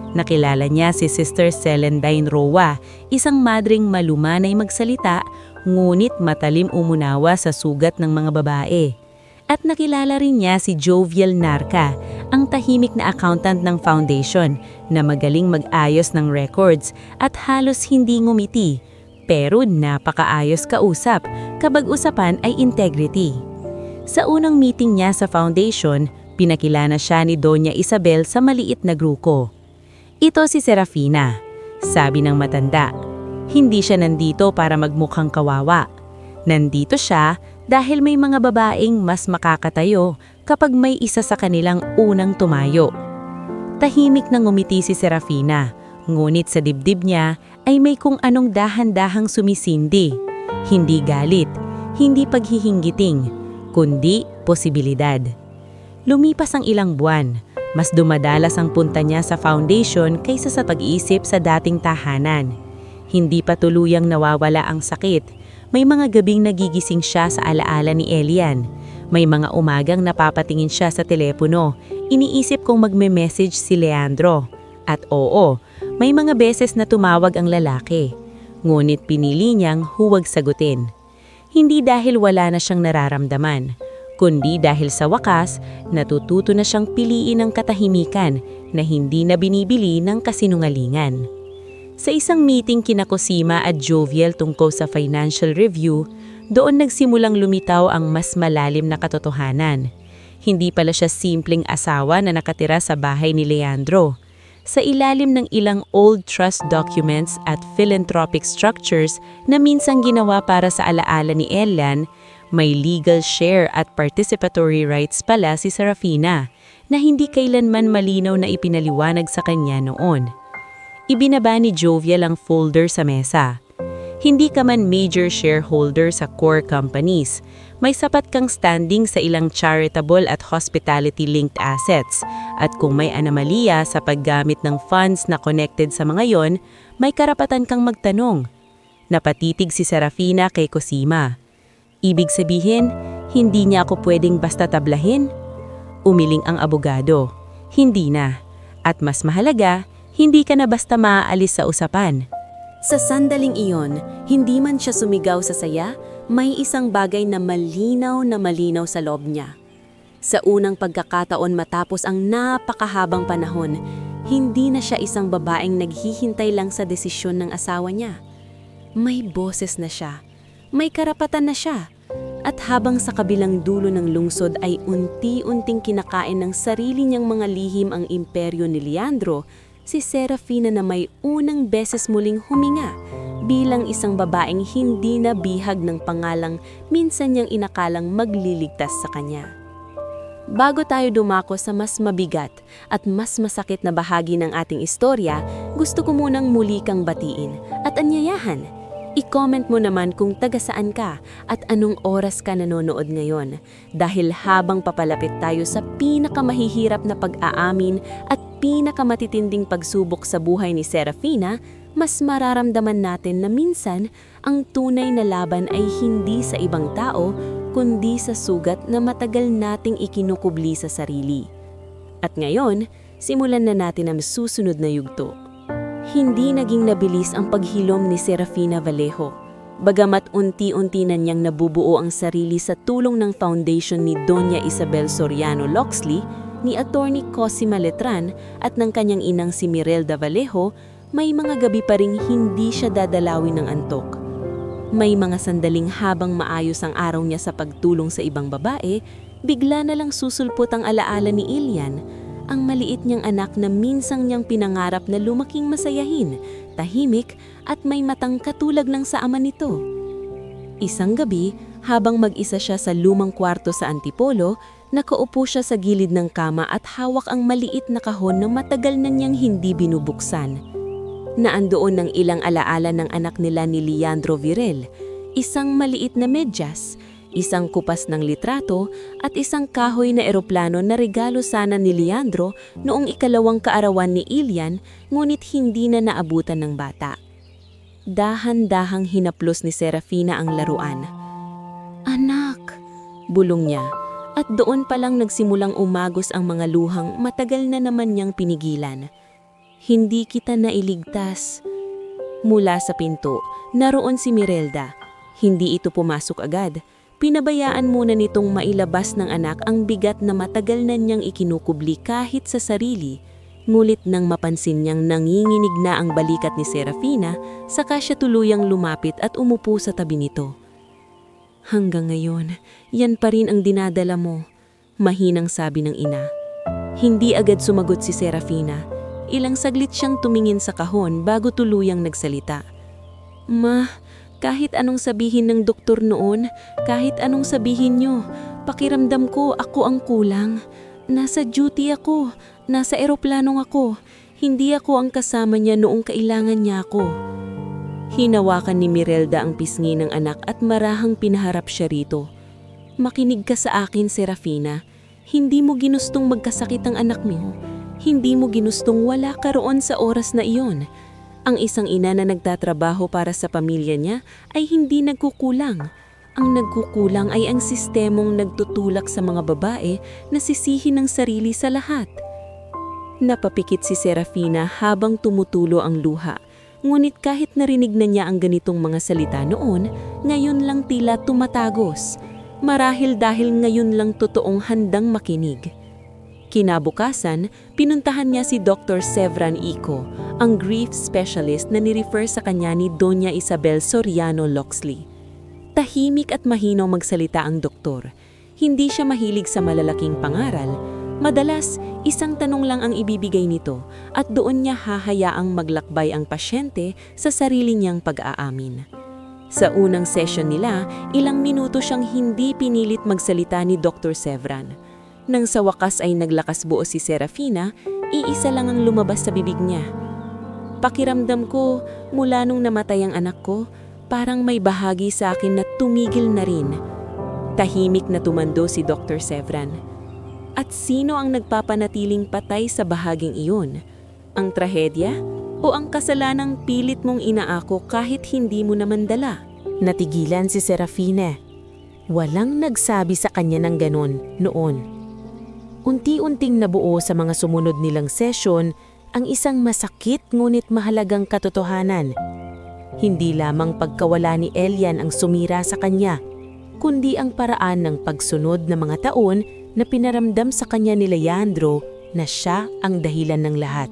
Nakilala niya si Sister Celandine Roa, isang madring malumanay magsalita, ngunit matalim umunawa sa sugat ng mga babae. At nakilala rin niya si Jovial Narca, ang tahimik na accountant ng foundation na magaling mag-ayos ng records at halos hindi ngumiti, pero napakaayos kausap kapag usapan ay integrity. Sa unang meeting niya sa foundation, pinakilala siya ni Doña Isabel sa maliit na grupo. "Ito si Serafina," sabi ng matanda. Hindi siya nandito para magmukhang kawawa. Nandito siya dahil may mga babaeng mas makakatayo kapag may isa sa kanilang unang tumayo. Tahimik na ngumiti si Serafina, ngunit sa dibdib niya ay may kung anong dahan-dahang sumisindi. Hindi galit, hindi paghihinggiting, kundi posibilidad. Lumipas ang ilang buwan. Mas dumadalas ang punta niya sa foundation kaysa sa pag-iisip sa dating tahanan. Hindi pa tuluyang nawawala ang sakit. May mga gabing nagigising siya sa alaala ni Elian. May mga umagang napapatingin siya sa telepono. Iniisip kung magme-message si Leandro. At oo, may mga beses na tumawag ang lalaki. Ngunit pinili niyang huwag sagutin. Hindi dahil wala na siyang nararamdaman, kundi dahil sa wakas, natututo na siyang piliin ang katahimikan na hindi na binibili ng kasinungalingan. Sa isang meeting kina Cosima at Jovial tungkol sa financial review, doon nagsimulang lumitaw ang mas malalim na katotohanan. Hindi pala siya simpleng asawa na nakatira sa bahay ni Leandro. sa ilalim ng ilang old trust documents at philanthropic structures na minsang ginawa para sa alaala ni Elian, may legal share at participatory rights pala si Serafina na hindi kailanman malinaw na ipinaliwanag sa kanya noon. Ibinaba ni Jovial ang folder sa mesa. Hindi ka man major shareholder sa core companies, may sapat kang standing sa ilang charitable at hospitality-linked assets, at kung may anomalya sa paggamit ng funds na connected sa mga yon, may karapatan kang magtanong. Napatitig si Serafina kay Cosima. Ibig sabihin, hindi niya ako pwedeng basta tablahin? Umiling ang abogado. Hindi na. At mas mahalaga, hindi ka na basta maaalis sa usapan. Sa sandaling iyon, hindi man siya sumigaw sa saya, may isang bagay na malinaw sa loob niya. Sa unang pagkakataon matapos ang napakahabang panahon, hindi na siya isang babaeng naghihintay lang sa desisyon ng asawa niya. May boses na siya, may karapatan na siya, at habang sa kabilang dulo ng lungsod ay unti-unting kinakain ng sarili niyang mga lihim ang imperyo ni Leandro, si Serafina na may unang beses muling huminga bilang isang babaeng hindi na bihag ng pangalang minsan niyang inakalang magliligtas sa kanya. Bago tayo dumako sa mas mabigat at mas masakit na bahagi ng ating istorya, gusto ko munang muli kang batiin at anyayahan. I-comment mo naman kung taga saan ka at anong oras ka nanonood ngayon, dahil habang papalapit tayo sa pinakamahihirap na pag-aamin at pinakamatitinding pagsubok sa buhay ni Serafina, mas mararamdaman natin na minsan ang tunay na laban ay hindi sa ibang tao, kundi sa sugat na matagal nating ikinukubli sa sarili. At ngayon, simulan na natin ang susunod na yugto. Hindi naging nabilis ang paghilom ni Serafina Vallejo. Bagamat unti-unti na niyang nabubuo ang sarili sa tulong ng foundation ni Doña Isabel Soriano Loxley, ni Attorney Cosima Letran at ng kanyang inang si Mirelda Vallejo, may mga gabi pa ring hindi siya dadalawin ng antok. May mga sandaling habang maayos ang araw niya sa pagtulong sa ibang babae, bigla na lang susulpot ang alaala ni Elian, ang maliit niyang anak na minsang niyang pinangarap na lumaking masayahin, tahimik at may matang katulad ng sa ama nito. Isang gabi, habang mag-isa siya sa lumang kwarto sa Antipolo, nakaupo siya sa gilid ng kama at hawak ang maliit na kahon na matagal na niyang hindi binubuksan. Naandoon ng ilang alaala ng anak nila ni Leandro Virel, isang maliit na medyas, isang kupas ng litrato at isang kahoy na eroplano na regalo sana ni Leandro noong ikalawang kaarawan ni Elian, ngunit hindi na naabutan ng bata. Dahan-dahang hinaplos ni Serafina ang laruan. "Anak," bulong niya, at doon palang nagsimulang umagos ang mga luhang matagal na naman niyang pinigilan. "Hindi kita nailigtas." Mula sa pinto, naroon si Mirelda. Hindi ito pumasok agad. Pinabayaan muna nitong mailabas ng anak ang bigat na matagal na niyang ikinukubli kahit sa sarili. Ngulit nang mapansin niyang nanginginig na ang balikat ni Serafina, saka siya tuluyang lumapit at umupo sa tabi nito. "Hanggang ngayon, yan pa rin ang dinadala mo," mahinang sabi ng ina. Hindi agad sumagot si Serafina. Ilang saglit siyang tumingin sa kahon bago tuluyang nagsalita. "Ma, kahit anong sabihin ng doktor noon, kahit anong sabihin niyo, pakiramdam ko ako ang kulang. Nasa duty ako, nasa eroplano ako, hindi ako ang kasama niya noong kailangan niya ako." Hinawakan ni Mirelda ang pisngi ng anak at marahang pinaharap siya rito. "Makinig ka sa akin, Serafina. Hindi mo ginustong magkasakit ang anak mo. Hindi mo ginustong wala ka roon sa oras na iyon. Ang isang ina na nagtatrabaho para sa pamilya niya ay hindi nagkukulang. Ang nagkukulang ay ang sistemong nagtutulak sa mga babae na sisihin ng sarili sa lahat." Napapikit si Serafina habang tumutulo ang luha. Ngunit kahit narinig na niya ang ganitong mga salita noon, ngayon lang tila tumatagos. Marahil dahil ngayon lang totoong handang makinig. Kinabukasan, pinuntahan niya si Dr. Sevran Ico, ang grief specialist na nirefer sa kanya ni Doña Isabel Soriano Loxley. Tahimik at mahinaw magsalita ang doktor. Hindi siya mahilig sa malalaking pangaral, Madalas, isang tanong lang ang ibibigay nito at doon niya hahayaang maglakbay ang pasyente sa sarili niyang pag-aamin. Sa unang session nila, ilang minuto siyang hindi pinilit magsalita ni Dr. Sevran. Nang sa wakas ay naglakas buo si Serafina, iisa lang ang lumabas sa bibig niya. Pakiramdam ko, mula nung namatay ang anak ko, parang may bahagi sa akin na tumigil na rin. Tahimik na tumando si Dr. Sevran. At sino ang nagpapanatiling patay sa bahaging iyon? Ang trahedya o ang kasalanang pilit mong inaako kahit hindi mo naman dala? Natigilan si Serafina. Walang nagsabi sa kanya ng ganon noon. Unti-unting nabuo sa mga sumunod nilang session ang isang masakit ngunit mahalagang katotohanan. Hindi lamang pagkawala ni Elian ang sumira sa kanya, kundi ang paraan ng pagsunod na mga taon na pinaramdam sa kanya ni Leandro na siya ang dahilan ng lahat.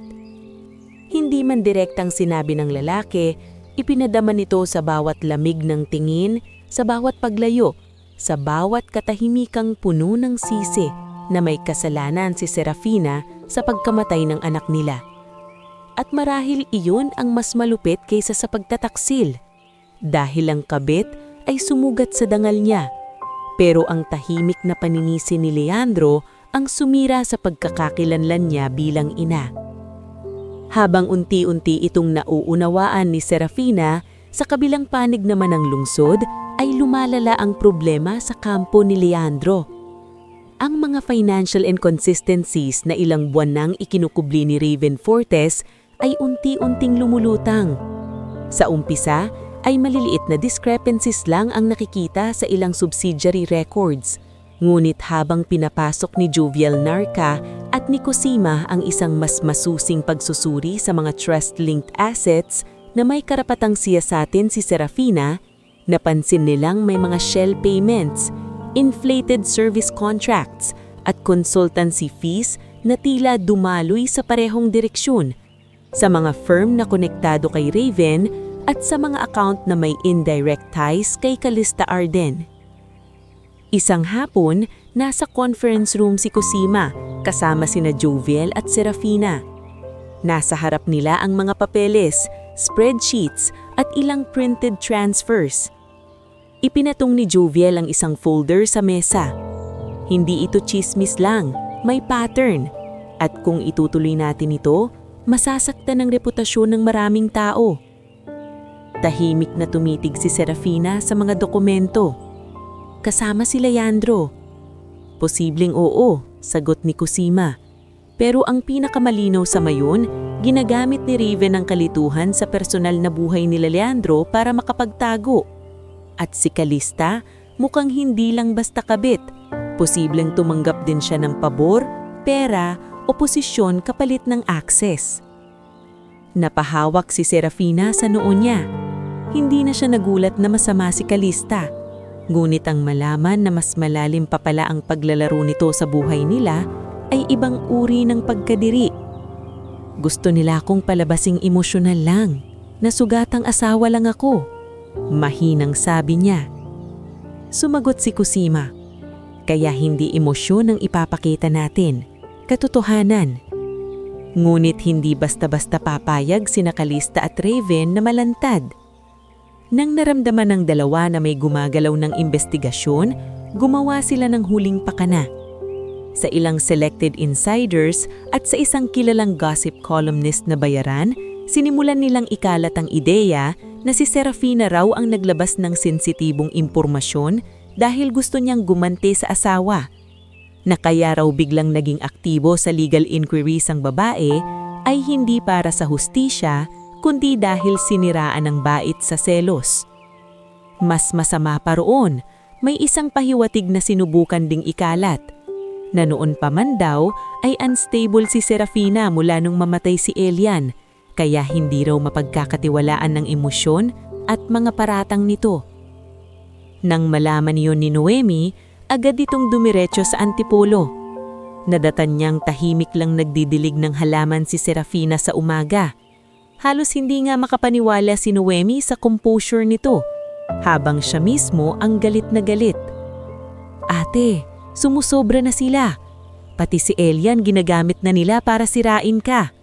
Hindi man direktang sinabi ng lalaki, ipinadama nito sa bawat lamig ng tingin, sa bawat paglayo, sa bawat katahimikang puno ng sisi na may kasalanan si Serafina sa pagkamatay ng anak nila. At marahil iyon ang mas malupit kaysa sa pagtataksil, dahil ang kabit ay sumugat sa dangal niya. Pero ang tahimik na paninisi ni Leandro ang sumira sa pagkakakilanlan niya bilang ina. Habang unti-unti itong nauunawaan ni Serafina, sa kabilang panig naman ng lungsod ay lumalala ang problema sa kampo ni Leandro. Ang mga financial inconsistencies na ilang buwan nang ikinukubli ni Raven Fortes ay unti-unting lumulutang. Sa umpisa ay maliliit na discrepancies lang ang nakikita sa ilang subsidiary records. Ngunit habang pinapasok ni Jovial Narca at ni Cosima ang isang mas masusing pagsusuri sa mga trust-linked assets na may karapatang siyasatin si Serafina, napansin nilang may mga shell payments, inflated service contracts at consultancy fees na tila dumaloy sa parehong direksyon sa mga firm na konektado kay Raven at sa mga account na may indirect ties kay Calista Arden. Isang hapon, nasa conference room si Cosima kasama sina Jovial at Serafina. Nasa harap nila ang mga papeles, spreadsheets at ilang printed transfers. Ipinatong ni Jovial ang isang folder sa mesa. Hindi ito chismis lang, may pattern. At kung itutuloy natin ito, masasaktan ang reputasyon ng maraming tao. Tahimik na tumitig si Serafina sa mga dokumento. Kasama si Leandro. Posibleng oo, sagot ni Cosima. Pero ang pinakamalinaw sa mayon, ginagamit ni Raven ang kalituhan sa personal na buhay ni Leandro para makapagtago. At si Calista, mukhang hindi lang basta kabit. Posibleng tumanggap din siya ng pabor, pera o posisyon kapalit ng access. Napahawak si Serafina sa noo niya. Hindi na siya nagulat na masama si Calista. Ngunit ang malaman na mas malalim pa pala ang paglalaro nito sa buhay nila ay ibang uri ng pagkadiri. Gusto nila akong palabasing emosyonal lang, nasugatang asawa lang ako. Mahinang sabi niya. Sumagot si Cosima. Kaya hindi emosyon ang ipapakita natin, katotohanan. Ngunit hindi basta-basta papayag sina Calista at Raven na malantad. Nang naramdaman ng dalawa na may gumagalaw ng investigasyon, gumawa sila ng huling pakana. Sa ilang selected insiders at sa isang kilalang gossip columnist na bayaran, sinimulan nilang ikalat ang ideya na si Serafina raw ang naglabas ng sensitibong impormasyon dahil gusto niyang gumanti sa asawa. Na kaya raw biglang naging aktibo sa legal inquiries ang babae ay hindi para sa hustisya, kundi dahil siniraan ng bait sa selos. Mas masama pa roon, may isang pahiwatig na sinubukan ding ikalat. Na noon pa man daw ay unstable si Serafina mula nung mamatay si Elian, kaya hindi raw mapagkakatiwalaan ng emosyon at mga paratang nito. Nang malaman niyon ni Noemi, agad itong dumiretso sa antipolo. Nadatan niyang tahimik lang nagdidilig ng halaman si Serafina sa umaga. Halos hindi nga makapaniwala si Noemi sa composure nito, habang siya mismo ang galit na galit. Ate, sumusobra na sila. Pati si Elian ginagamit na nila para sirain ka.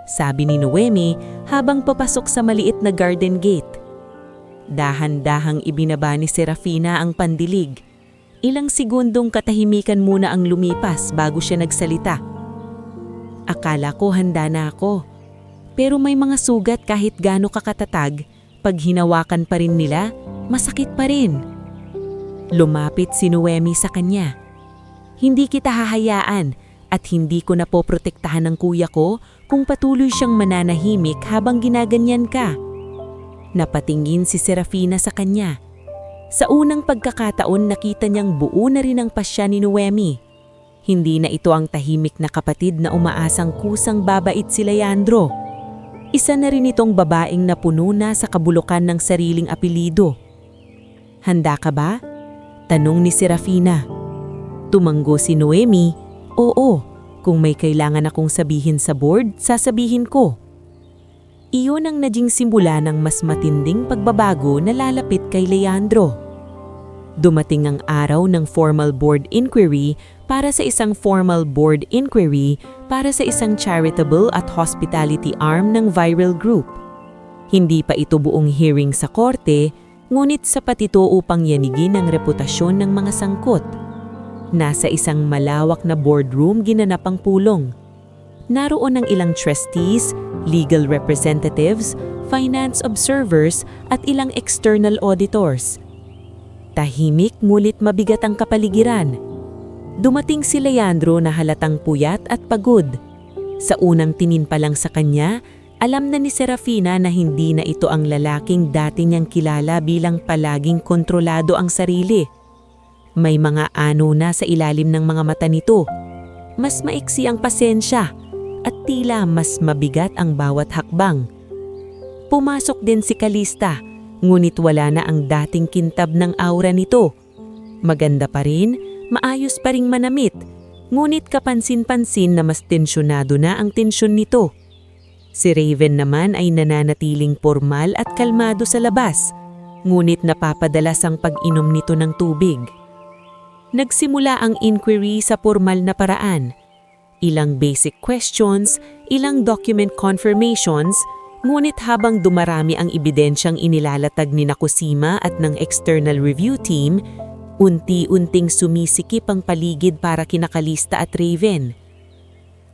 Sabi ni Noemi habang papasok sa maliit na garden gate. Dahan-dahang ibinaba ni Serafina ang pandilig. Ilang segundong katahimikan muna ang lumipas bago siya nagsalita. Akala ko handa na ako. Pero may mga sugat kahit gaano kakatatag, pag hinawakan pa rin nila, masakit pa rin. Lumapit si Noemi sa kanya. Hindi kita hahayaan at hindi ko na poprotektahan ng kuya ko kung patuloy siyang mananahimik habang ginaganyan ka. Napatingin si Serafina sa kanya. Sa unang pagkakataon nakita niyang buo na rin ang pasya ni Noemi. Hindi na ito ang tahimik na kapatid na umaasang kusang babait si Leandro. Isa na rin itong babaeng napuno na sa kabulukan ng sariling apelido. Handa ka ba? Tanong ni Serafina. Tumanggo si Noemi, oo, kung may kailangan akong sabihin sa board, sasabihin ko. Iyon ang naging simula ng mas matinding pagbabago na lalapit kay Leandro. Dumating ang araw ng formal board inquiry para sa isang formal board inquiry para sa isang charitable at hospitality arm ng viral group. Hindi pa ito buong hearing sa korte, ngunit sapat ito upang yanigin ang reputasyon ng mga sangkot. Nasa isang malawak na boardroom ginanap ang pulong. Naroon ang ilang trustees, legal representatives, finance observers at ilang external auditors. Tahimik ngunit mabigat ang kapaligiran. Dumating si Leandro na halatang puyat at pagod. Sa unang tingin pa lang sa kanya, alam na ni Serafina na hindi na ito ang lalaking dati niyang kilala bilang palaging kontrolado ang sarili. May mga ano na sa ilalim ng mga mata nito. Mas maiksi ang pasensya at tila mas mabigat ang bawat hakbang. Pumasok din si Calista, ngunit wala na ang dating kintab ng aura nito. Maganda pa rin, maayos pa ring manamit, ngunit kapansin-pansin na mas tensyonado na ang tensyon nito. Si Raven naman ay nananatiling formal at kalmado sa labas, ngunit napapadalas ang pag-inom nito ng tubig. Nagsimula ang inquiry sa formal na paraan. Ilang basic questions, ilang document confirmations, ngunit habang dumarami ang ebidensyang inilalatag ni Nakosima at ng external review team, unti-unting sumisikip ang paligid para kina Calista at Raven.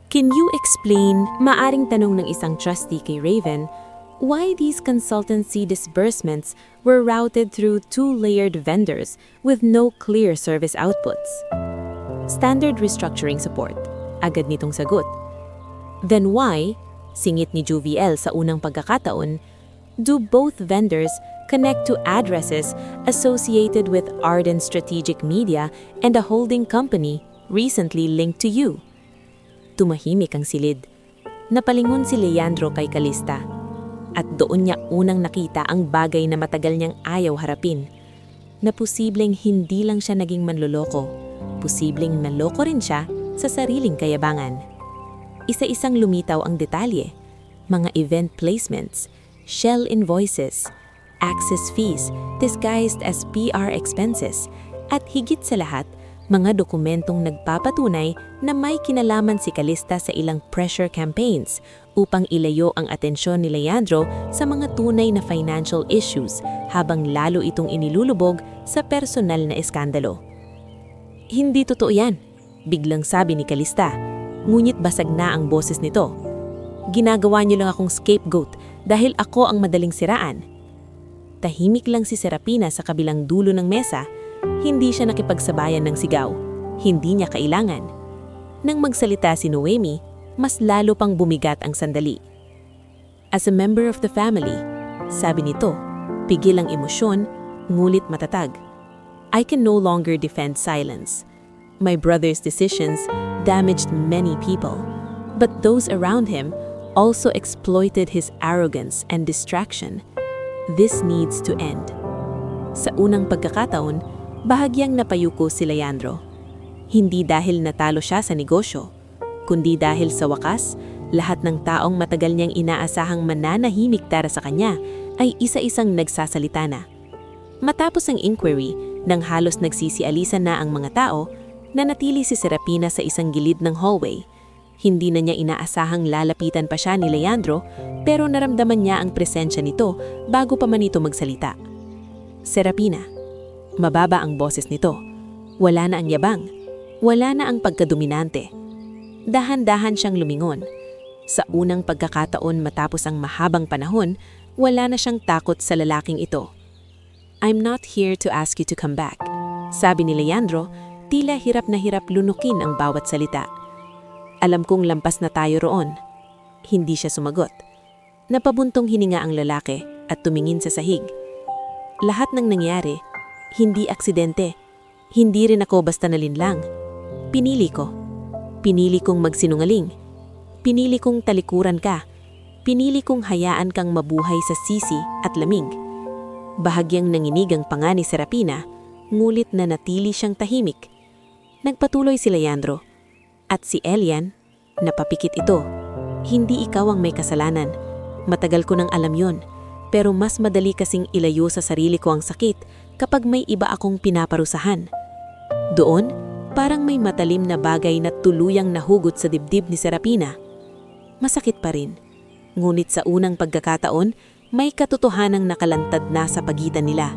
Can you explain, maaring tanong ng isang trustee kay Raven, why these consultancy disbursements were routed through two-layered vendors with no clear service outputs? Standard restructuring support. Agad nitong sagot. Then why, singit ni Juviel sa unang pagkakataon, do both vendors connect to addresses associated with Arden Strategic Media and a holding company recently linked to you? Tumahimik ang silid. Napalingon si Leandro kay Calista. At doon niya unang nakita ang bagay na matagal niyang ayaw harapin. Na posibleng hindi lang siya naging manloloko. Posibleng naloko rin siya sa sariling kayabangan. Isa-isang lumitaw ang detalye. Mga event placements, shell invoices, access fees disguised as PR expenses, at higit sa lahat, mga dokumentong nagpapatunay na may kinalaman si Calista sa ilang pressure campaigns upang ilayo ang atensyon ni Leandro sa mga tunay na financial issues habang lalo itong inilulubog sa personal na eskandalo. Hindi totoo yan, biglang sabi ni Calista, ngunit basag na ang boses nito. Ginagawa niyo lang akong scapegoat dahil ako ang madaling siraan. Tahimik lang si Serafina sa kabilang dulo ng mesa. Hindi siya nakipagsabayan ng sigaw. Hindi niya kailangan. Nang magsalita si Noemi, mas lalo pang bumigat ang sandali. As a member of the family, sabi nito, pigil ang emosyon, ngulit matatag. I can no longer defend silence. My brother's decisions damaged many people, but those around him also exploited his arrogance and distraction. This needs to end. Sa unang pagkakataon, bahagyang napayuko si Leandro. Hindi dahil natalo siya sa negosyo, kundi dahil sa wakas, lahat ng taong matagal niyang inaasahang mananahimik para sa kanya ay isa-isang nagsasalita na. Matapos ang inquiry, nang halos nagsisialisan na ang mga tao, Nanatili si Serapina sa isang gilid ng hallway. Hindi na niya inaasahang lalapitan pa siya ni Leandro, pero naramdaman niya ang presensya nito bago pa man ito magsalita. Serapina. Mababa ang boses nito. Wala na ang yabang. Wala na ang pagkadominante. Dahan-dahan siyang lumingon. Sa unang pagkakataon matapos ang mahabang panahon, wala na siyang takot sa lalaking ito. "I'm not here to ask you to come back," sabi ni Leandro, tila hirap na hirap lunukin ang bawat salita. "Alam kong lampas na tayo roon." Hindi siya sumagot. Napabuntong hininga ang lalaki at tumingin sa sahig. Lahat ng nangyari, hindi aksidente. Hindi rin ako basta nalinlang. Pinili ko. Pinili kong magsinungaling. Pinili kong talikuran ka. Pinili kong hayaan kang mabuhay sa sisi at lamig. Bahagyang nanginig ang panga ni Serapina, ngulit na natili siyang tahimik. Nagpatuloy si Leandro. At si Elian, napapikit ito. "Hindi ikaw ang may kasalanan. Matagal ko nang alam yon. Pero mas madali kasing ilayo sa sarili ko ang sakit kapag may iba akong pinaparusahan." Doon, parang may matalim na bagay na tuluyang nahugot sa dibdib ni Serapina. Masakit pa rin. Ngunit sa unang pagkakataon, may katotohanang nakalantad na sa pagitan nila.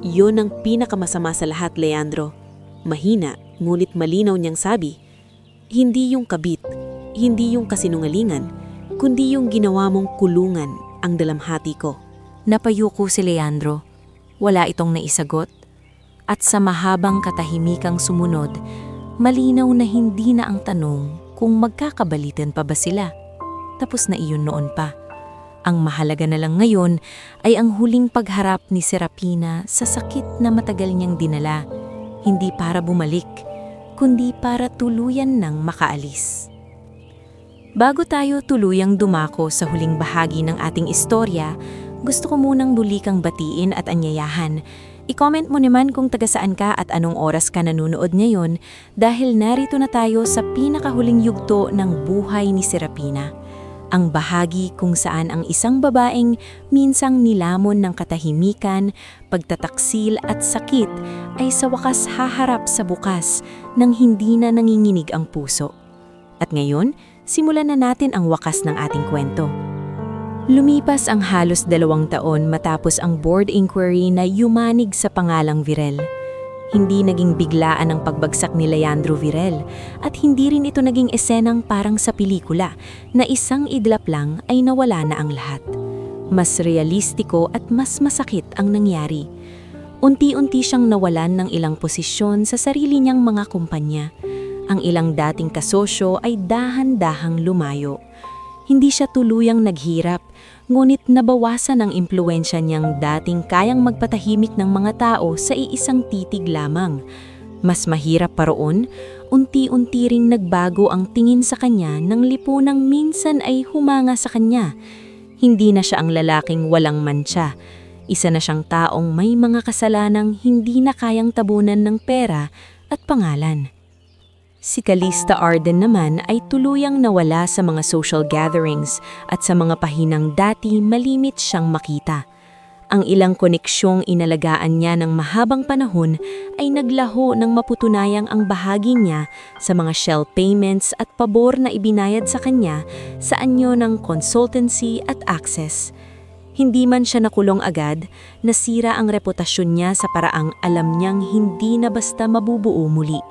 Yun ang pinakamasama sa lahat, Leandro. Mahina, ngunit malinaw niyang sabi. Hindi yung kabit, hindi yung kasinungalingan, kundi yung ginawa mong kulungan ang dalamhati ko. Napayuko si Leandro. Wala itong naisagot. At sa mahabang katahimikang sumunod, malinaw na hindi na ang tanong kung magkakabalitan pa ba sila. Tapos na iyon noon pa. Ang mahalaga na lang ngayon ay ang huling pagharap ni Serapina sa sakit na matagal niyang dinala, hindi para bumalik, kundi para tuluyan ng makaalis. Bago tayo tuluyang dumako sa huling bahagi ng ating istorya, gusto ko munang muli kang batiin at anyayahan. I-comment mo naman kung taga saan ka at anong oras ka nanonood ngayon dahil narito na tayo sa pinakahuling yugto ng buhay ni Serapina. Ang bahagi kung saan ang isang babaeng minsang nilamon ng katahimikan, pagtataksil at sakit ay sa wakas haharap sa bukas nang hindi na nanginginig ang puso. At ngayon, simulan na natin ang wakas ng ating kwento. Lumipas ang halos 2 taon matapos ang board inquiry na yumanig sa pangalang Virel. Hindi naging biglaan ang pagbagsak ni Leandro Virel at hindi rin ito naging esenang parang sa pelikula na isang idlap lang ay nawala na ang lahat. Mas realistiko at mas masakit ang nangyari. Unti-unti siyang nawalan ng ilang posisyon sa sarili niyang mga kumpanya. Ang ilang dating kasosyo ay dahan-dahang lumayo. Hindi siya tuluyang naghirap, ngunit nabawasan ang impluwensya niyang dating kayang magpatahimik ng mga tao sa iisang titig lamang. Mas mahirap pa roon, unti-unti ring nagbago ang tingin sa kanya ng lipunang minsan ay humanga sa kanya. Hindi na siya ang lalaking walang mantsa. Isa na siyang taong may mga kasalanang hindi na kayang tabunan ng pera at pangalan. Si Calista Arden naman ay tuluyang nawala sa mga social gatherings at sa mga pahinang dati malimit siyang makita. Ang ilang koneksyong inalagaan niya ng mahabang panahon ay naglaho ng maputunayang ang bahagi niya sa mga shell payments at pabor na ibinayad sa kanya sa anyo ng consultancy at access. Hindi man siya nakulong agad, nasira ang reputasyon niya sa paraang alam niyang hindi na basta mabubuo muli.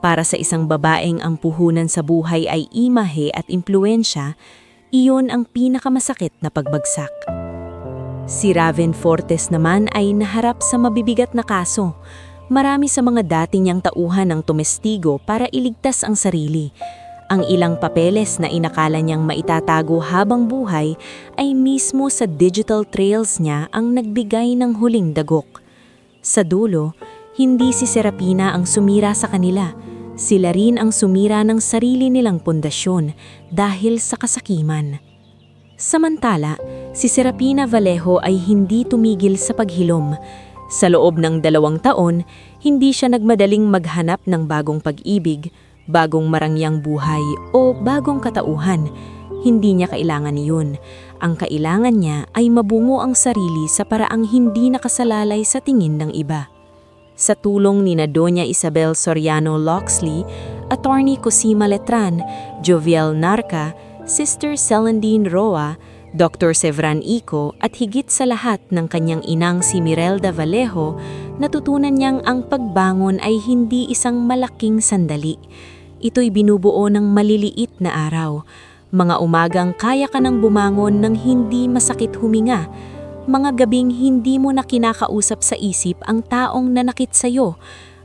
Para sa isang babaeng ang puhunan sa buhay ay imahe at impluensya, iyon ang pinakamasakit na pagbagsak. Si Raven Fortes naman ay naharap sa mabibigat na kaso. Marami sa mga dati niyang tauhan ang tumestigo para iligtas ang sarili. Ang ilang papeles na inakala niyang maitatago habang buhay ay mismo sa digital trails niya ang nagbigay ng huling dagok. Sa dulo, hindi si Serapina ang sumira sa kanila. Sila rin ang sumira ng sarili nilang pundasyon dahil sa kasakiman. Samantala, si Serapina Vallejo ay hindi tumigil sa paghilom. Sa loob ng 2 taon, hindi siya nagmadaling maghanap ng bagong pag-ibig, bagong marangyang buhay o bagong katauhan. Hindi niya kailangan iyon. Ang kailangan niya ay mabungo ang sarili sa paraang hindi nakasalalay sa tingin ng iba. Sa tulong ni Doña Isabel Soriano Loxley, Attorney Cosima Letran, Joviel Narca, Sister Celandine Roa, Dr. Sevran Ico at higit sa lahat ng kanyang inang si Mirelda Vallejo, natutunan niyang ang pagbangon ay hindi isang malaking sandali. Ito'y binubuo ng maliliit na araw. Mga umagang kaya ka nang bumangon ng hindi masakit huminga. Mga gabing hindi mo na kinakausap sa isip ang taong nanakit sa'yo.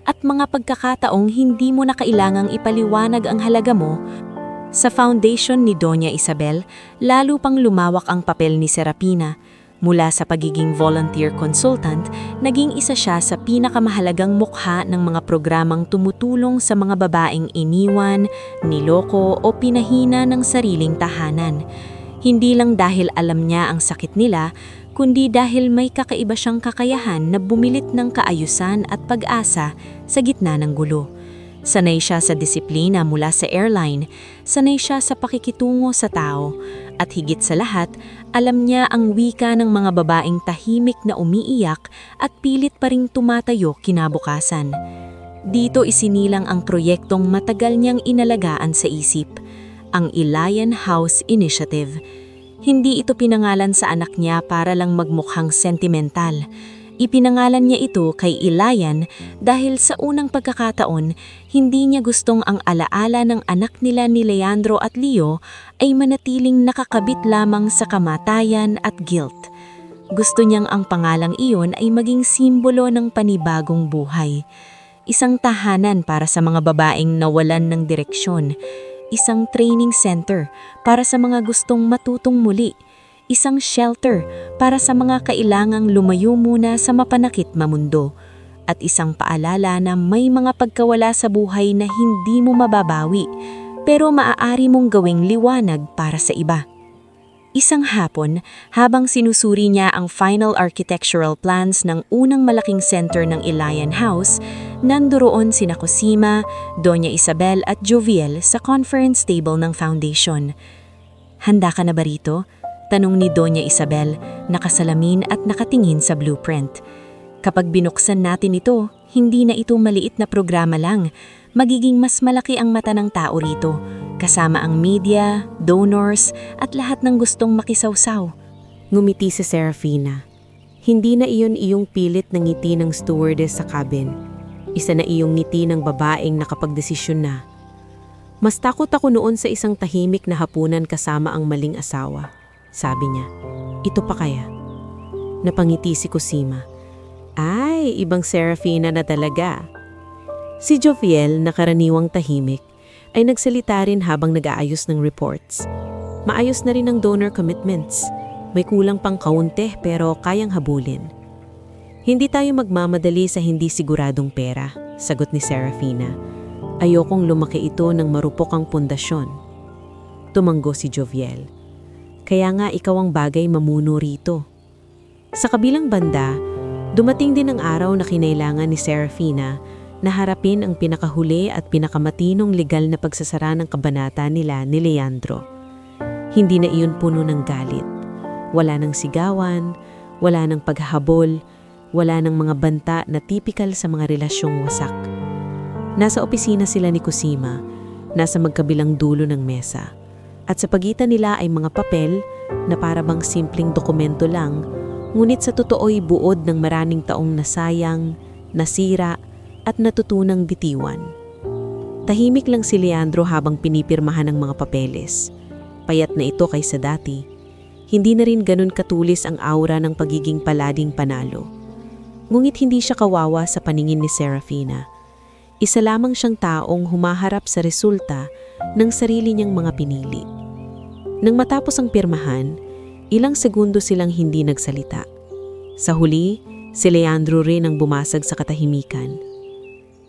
At mga pagkakataong hindi mo na kailangang ipaliwanag ang halaga mo. Sa foundation ni Doña Isabel, lalo pang lumawak ang papel ni Serapina. Mula sa pagiging volunteer consultant, naging isa siya sa pinakamahalagang mukha ng mga programang tumutulong sa mga babaeng iniwan, niloko o pinahina ng sariling tahanan. Hindi lang dahil alam niya ang sakit nila, kundi dahil may kakaiba siyang kakayahan na bumilit ng kaayusan at pag-asa sa gitna ng gulo. Sanay siya sa disiplina mula sa airline, sanay siya sa pakikitungo sa tao, at higit sa lahat, alam niya ang wika ng mga babaeng tahimik na umiiyak at pilit pa ring tumatayo kinabukasan. Dito isinilang ang proyektong matagal niyang inalagaan sa isip, ang Ilayan House Initiative. Hindi ito pinangalan sa anak niya para lang magmukhang sentimental. Ipinangalan niya ito kay Ilayan dahil sa unang pagkakataon, hindi niya gustong ang alaala ng anak nila ni Leandro at Leo ay manatiling nakakabit lamang sa kamatayan at guilt. Gusto niyang ang pangalang iyon ay maging simbolo ng panibagong buhay. Isang tahanan para sa mga babaeng nawalan ng direksyon. Isang training center para sa mga gustong matutong muli. Isang shelter para sa mga kailangang lumayo muna sa mapanakit na mundo. At isang paalala na may mga pagkawala sa buhay na hindi mo mababawi, pero maaari mong gawing liwanag para sa iba. Isang hapon, habang sinusuri niya ang final architectural plans ng unang malaking center ng Ilayan House, nandoon sina Cosima, Doña Isabel at Joviel sa conference table ng foundation. "Handa ka na ba rito?" tanong ni Doña Isabel, nakasalamin at nakatingin sa blueprint. "Kapag binuksan natin ito, hindi na ito maliit na programa lang. Magiging mas malaki ang mata ng tao rito, kasama ang media, donors, at lahat ng gustong makisawsaw." Ngumiti si Serafina. Hindi na iyon iyong pilit ng ngiti ng stewardess sa cabin. Isa na iyong ngiti ng babaeng nakapagdesisyon na. "Mas takot ako noon sa isang tahimik na hapunan kasama ang maling asawa," sabi niya. "Ito pa kaya?" Napangiti si Cosima. "Ay, ibang Serafina na talaga." Si Joviel, na karaniwang tahimik, ay nagsalita rin habang nag-aayos ng reports. Maayos na rin ang donor commitments. May kulang pang kaunti pero kayang habulin. "Hindi tayo magmamadali sa hindi siguradong pera," sagot ni Serafina. "Ayokong lumaki ito ng marupok ang pundasyon." Tumanggo si Joviel. "Kaya nga ikaw ang bagay mamuno rito." Sa kabilang banda, dumating din ang araw na kinailangan ni Serafina na harapin ang pinakahuli at pinakamatinong legal na pagsasara ng kabanata nila ni Leandro. Hindi na iyon puno ng galit. Wala ng sigawan, wala ng paghahabol, wala ng mga banta na tipikal sa mga relasyong wasak. Nasa opisina sila ni Cosima, nasa magkabilang dulo ng mesa. At sa pagitan nila ay mga papel na para bang simpleng dokumento lang, ngunit sa totoo'y buod ng maraming taong nasayang, nasira, at natutunang bitiwan. Tahimik lang si Leandro habang pinipirmahan ng mga papeles. Payat na ito kaysa dati. Hindi na rin ganun katulis ang aura ng pagiging palading panalo. Ngunit hindi siya kawawa sa paningin ni Serafina. Isa lamang siyang taong humaharap sa resulta ng sarili niyang mga pinili. Nang matapos ang pirmahan, ilang segundo silang hindi nagsalita. Sa huli, si Leandro rin ang bumasag sa katahimikan.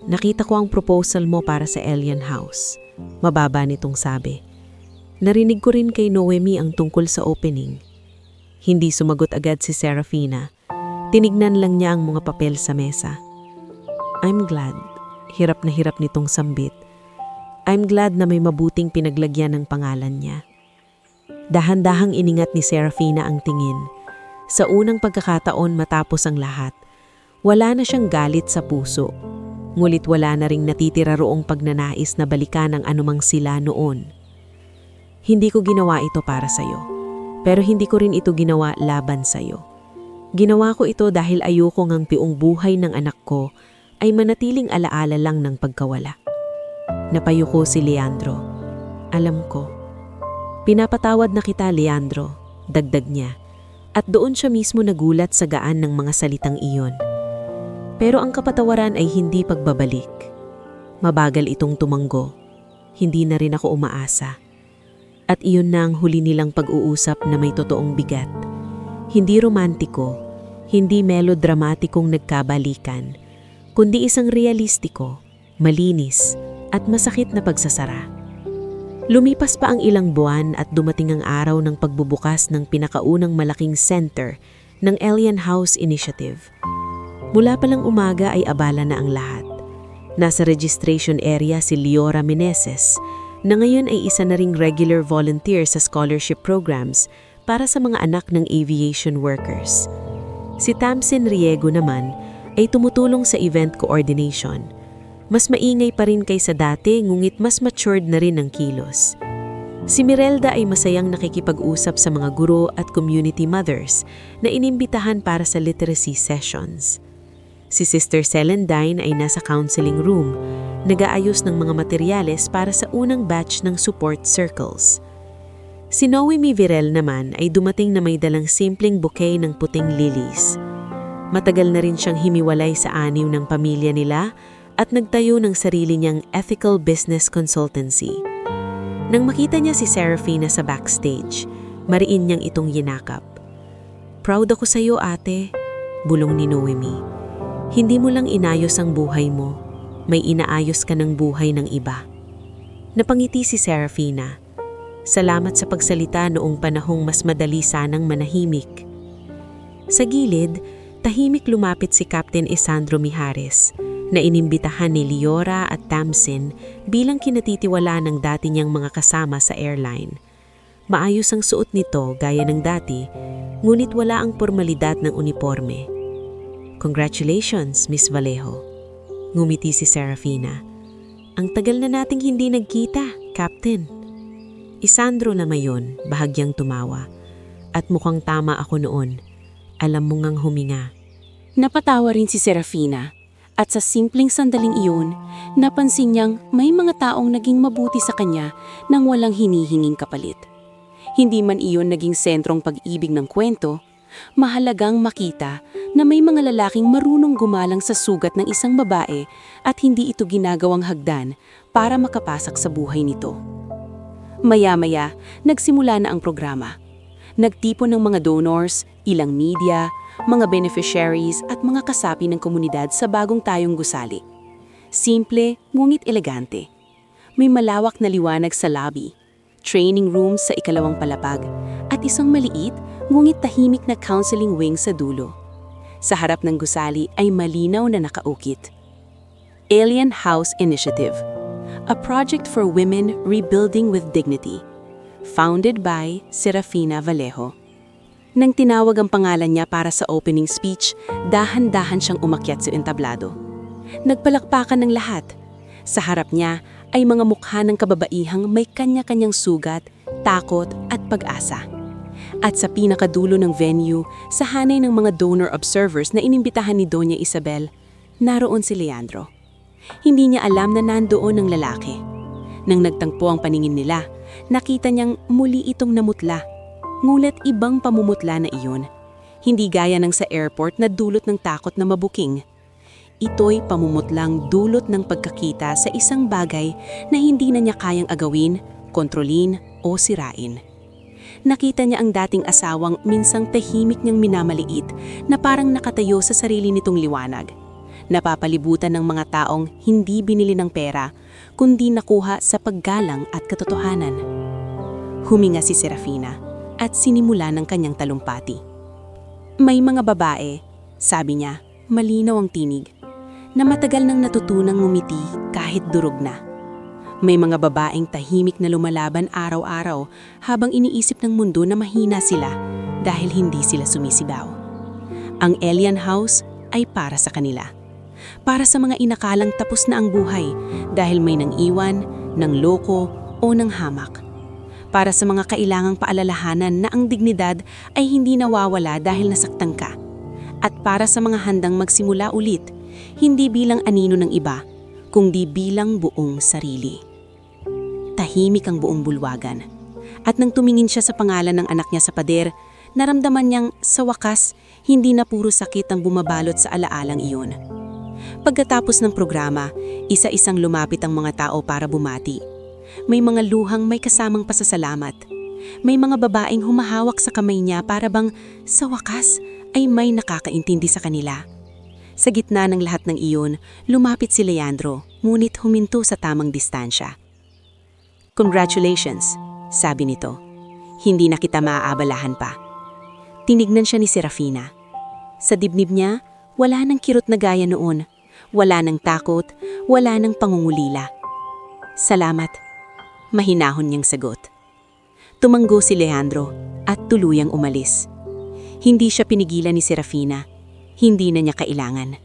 "Nakita ko ang proposal mo para sa Alien House," mababa nitong sabi. "Narinig ko rin kay Noemi ang tungkol sa opening." Hindi sumagot agad si Serafina. Tinignan lang niya ang mga papel sa mesa. "I'm glad." Hirap na hirap nitong sambit. "I'm glad na may mabuting pinaglagyan ng pangalan niya." Dahan-dahang iningat ni Serafina ang tingin. Sa unang pagkakataon matapos ang lahat, Wala na siyang galit sa puso. Ngulit wala na ring natitira roong pagnanais na balikan ang anumang sila noon. Hindi ko ginawa ito para sa'yo, pero hindi ko rin ito ginawa laban sa'yo. Ginawa ko ito dahil ayoko ngang piong buhay ng anak ko ay manatiling alaala lang ng pagkawala. Napayuko si Leandro. Alam ko. Pinapatawad na kita, Leandro, dagdag niya. At doon siya mismo nagulat sa gaan ng mga salitang iyon. Pero ang kapatawaran ay hindi pagbabalik. Mabagal itong tumanggo. Hindi na rin ako umaasa. At iyon na ang huli nilang pag-uusap na may totoong bigat. Hindi romantiko, hindi melodramatikong nagkabalikan, kundi isang realistiko, malinis, at masakit na pagsasara. Lumipas pa ang ilang buwan at dumating ang araw ng pagbubukas ng pinakaunang malaking center ng Alien House Initiative. Mula palang umaga ay abala na ang lahat. Nasa registration area si Liora Meneses, na ngayon ay isa na ring regular volunteer sa scholarship programs para sa mga anak ng aviation workers. Si Tamsin Riego naman ay tumutulong sa event coordination. Mas maingay pa rin kaysa dati, ngunit mas matured na rin ang kilos. Si Mirelda ay masayang nakikipag-usap sa mga guro at community mothers na inimbitahan para sa literacy sessions. Si Sister Celandine ay nasa counseling room, nag-aayos ng mga materyales para sa unang batch ng support circles. Si Noemi Virel naman ay dumating na may dalang simpleng bouquet ng puting lilies. Matagal na rin siyang himiwalay sa aniw ng pamilya nila at nagtayo ng sarili niyang ethical business consultancy. Nang makita niya si Serafina sa backstage, mariin niyang itong yinakap. "Proud ako sa iyo, ate," bulong ni Noemi. "Hindi mo lang inayos ang buhay mo, may inaayos ka ng buhay ng iba." Napangiti si Serafina. Salamat sa pagsalita noong panahong mas madali sanang manahimik. Sa gilid, tahimik lumapit si Captain Isandro Mijares, na inimbitahan ni Liora at Tamsin bilang kinatitiwala ng dati niyang mga kasama sa airline. Maayos ang suot nito gaya ng dati, ngunit wala ang pormalidad ng uniforme. "Congratulations, Miss Vallejo." Ngumiti si Serafina. "Ang tagal na nating hindi nagkita, Captain." Isandro na mayon, bahagyang tumawa. "At mukhang tama ako noon. Alam mo ngang huminga." Napatawa rin si Serafina. At sa simpleng sandaling iyon, napansin niyang may mga taong naging mabuti sa kanya nang walang hinihinging kapalit. Hindi man iyon naging sentrong pag-ibig ng kwento, mahalagang makita na may mga lalaking marunong gumalang sa sugat ng isang babae at hindi ito ginagawang hagdan para makapasak sa buhay nito. Maya-maya, nagsimula na ang programa. Nagtipon ng mga donors, ilang media, mga beneficiaries at mga kasapi ng komunidad sa bagong tayong gusali. Simple, ngunit elegante. May malawak na liwanag sa lobby, training rooms sa ikalawang palapag, at isang maliit, ngunit tahimik na counseling wing sa dulo. Sa harap ng gusali ay malinaw na nakaukit. Alien House Initiative, a project for women rebuilding with dignity, founded by Serafina Vallejo. Nang tinawag ang pangalan niya para sa opening speech, dahan-dahan siyang umakyat sa entablado. Nagpalakpakan ng lahat. Sa harap niya ay mga mukha ng kababaihang may kanya-kanyang sugat, takot at pag-asa. At sa pinakadulo ng venue, sa hanay ng mga donor observers na inimbitahan ni Doña Isabel, naroon si Leandro. Hindi niya alam na nandoon ang lalaki. Nang nagtangpo ang paningin nila, nakita niyang muli itong namutla. Ngulit ibang pamumutla na iyon. Hindi gaya ng sa airport na dulot ng takot na mabuking. Ito'y pamumutlang dulot ng pagkakita sa isang bagay na hindi na niya kayang agawin, kontrolin o sirain. Nakita niya ang dating asawang minsang tahimik niyang minamaliit na parang nakatayo sa sarili nitong liwanag. Napapalibutan ng mga taong hindi binili ng pera, kundi nakuha sa paggalang at katotohanan. Huminga si Serafina at sinimula ng kanyang talumpati. "May mga babae," sabi niya, malinaw ang tinig, "na matagal nang natutunang ngumiti kahit durog na. May mga babaeng tahimik na lumalaban araw-araw habang iniisip ng mundo na mahina sila dahil hindi sila sumisibaw. Ang Alien House ay para sa kanila. Para sa mga inakalang tapos na ang buhay dahil may nang iwan, nang loko o nang hamak. Para sa mga kailangang paalalahanan na ang dignidad ay hindi nawawala dahil nasaktan ka. At para sa mga handang magsimula ulit, hindi bilang anino ng iba, kundi bilang buong sarili. Tahimik ang buong bulwagan. At nang tumingin siya sa pangalan ng anak niya sa pader, naramdaman niyang sa wakas, hindi na puro sakit ang bumabalot sa alaalang iyon. Pagkatapos ng programa, isa-isang lumapit ang mga tao para bumati. May mga luhang may kasamang pasasalamat. May mga babaeng humahawak sa kamay niya para bang sa wakas ay may nakakaintindi sa kanila. Sa gitna ng lahat ng iyon, lumapit si Leandro, ngunit huminto sa tamang distansya. "Congratulations," sabi nito. "Hindi na kita maaabalahan pa." Tinignan siya ni Serafina. Sa dibdib niya, wala nang kirot na gaya noon. Wala nang takot, wala nang pangungulila. "Salamat," mahinahon niyang sagot. Tumanggo si Leandro at tuluyang umalis. Hindi siya pinigilan ni Serafina. Hindi na niya kailangan.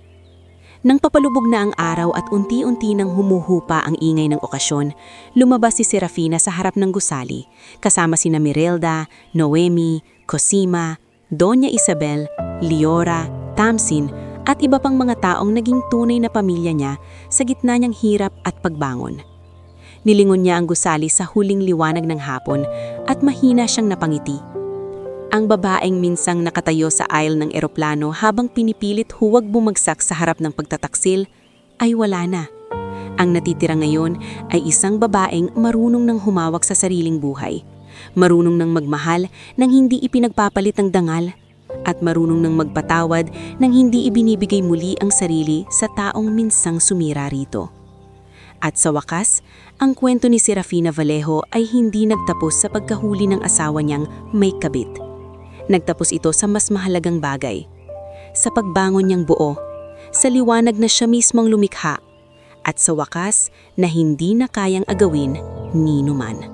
Nang papalubog na ang araw at unti-unti nang humuhupa ang ingay ng okasyon, lumabas si Serafina sa harap ng gusali, kasama sina Mirelda, Noemi, Cosima, Doña Isabel, Liora, Tamsin, at iba pang mga taong naging tunay na pamilya niya sa gitna niyang hirap at pagbangon. Nilingon niya ang gusali sa huling liwanag ng hapon at mahina siyang napangiti. Ang babaeng minsang nakatayo sa aisle ng eroplano habang pinipilit huwag bumagsak sa harap ng pagtataksil ay wala na. Ang natitira ngayon ay isang babaeng marunong nang humawak sa sariling buhay, marunong nang magmahal nang hindi ipinagpapalit ang dangal, at marunong nang magpatawad nang hindi ibinibigay muli ang sarili sa taong minsang sumira rito. At sa wakas, ang kwento ni Serafina Vallejo ay hindi nagtapos sa pagkahuli ng asawa niyang may kabit. Nagtapos ito sa mas mahalagang bagay, sa pagbangon niyang buo, sa liwanag na siya mismong lumikha, at sa wakas na hindi na kayang agawin ni numan.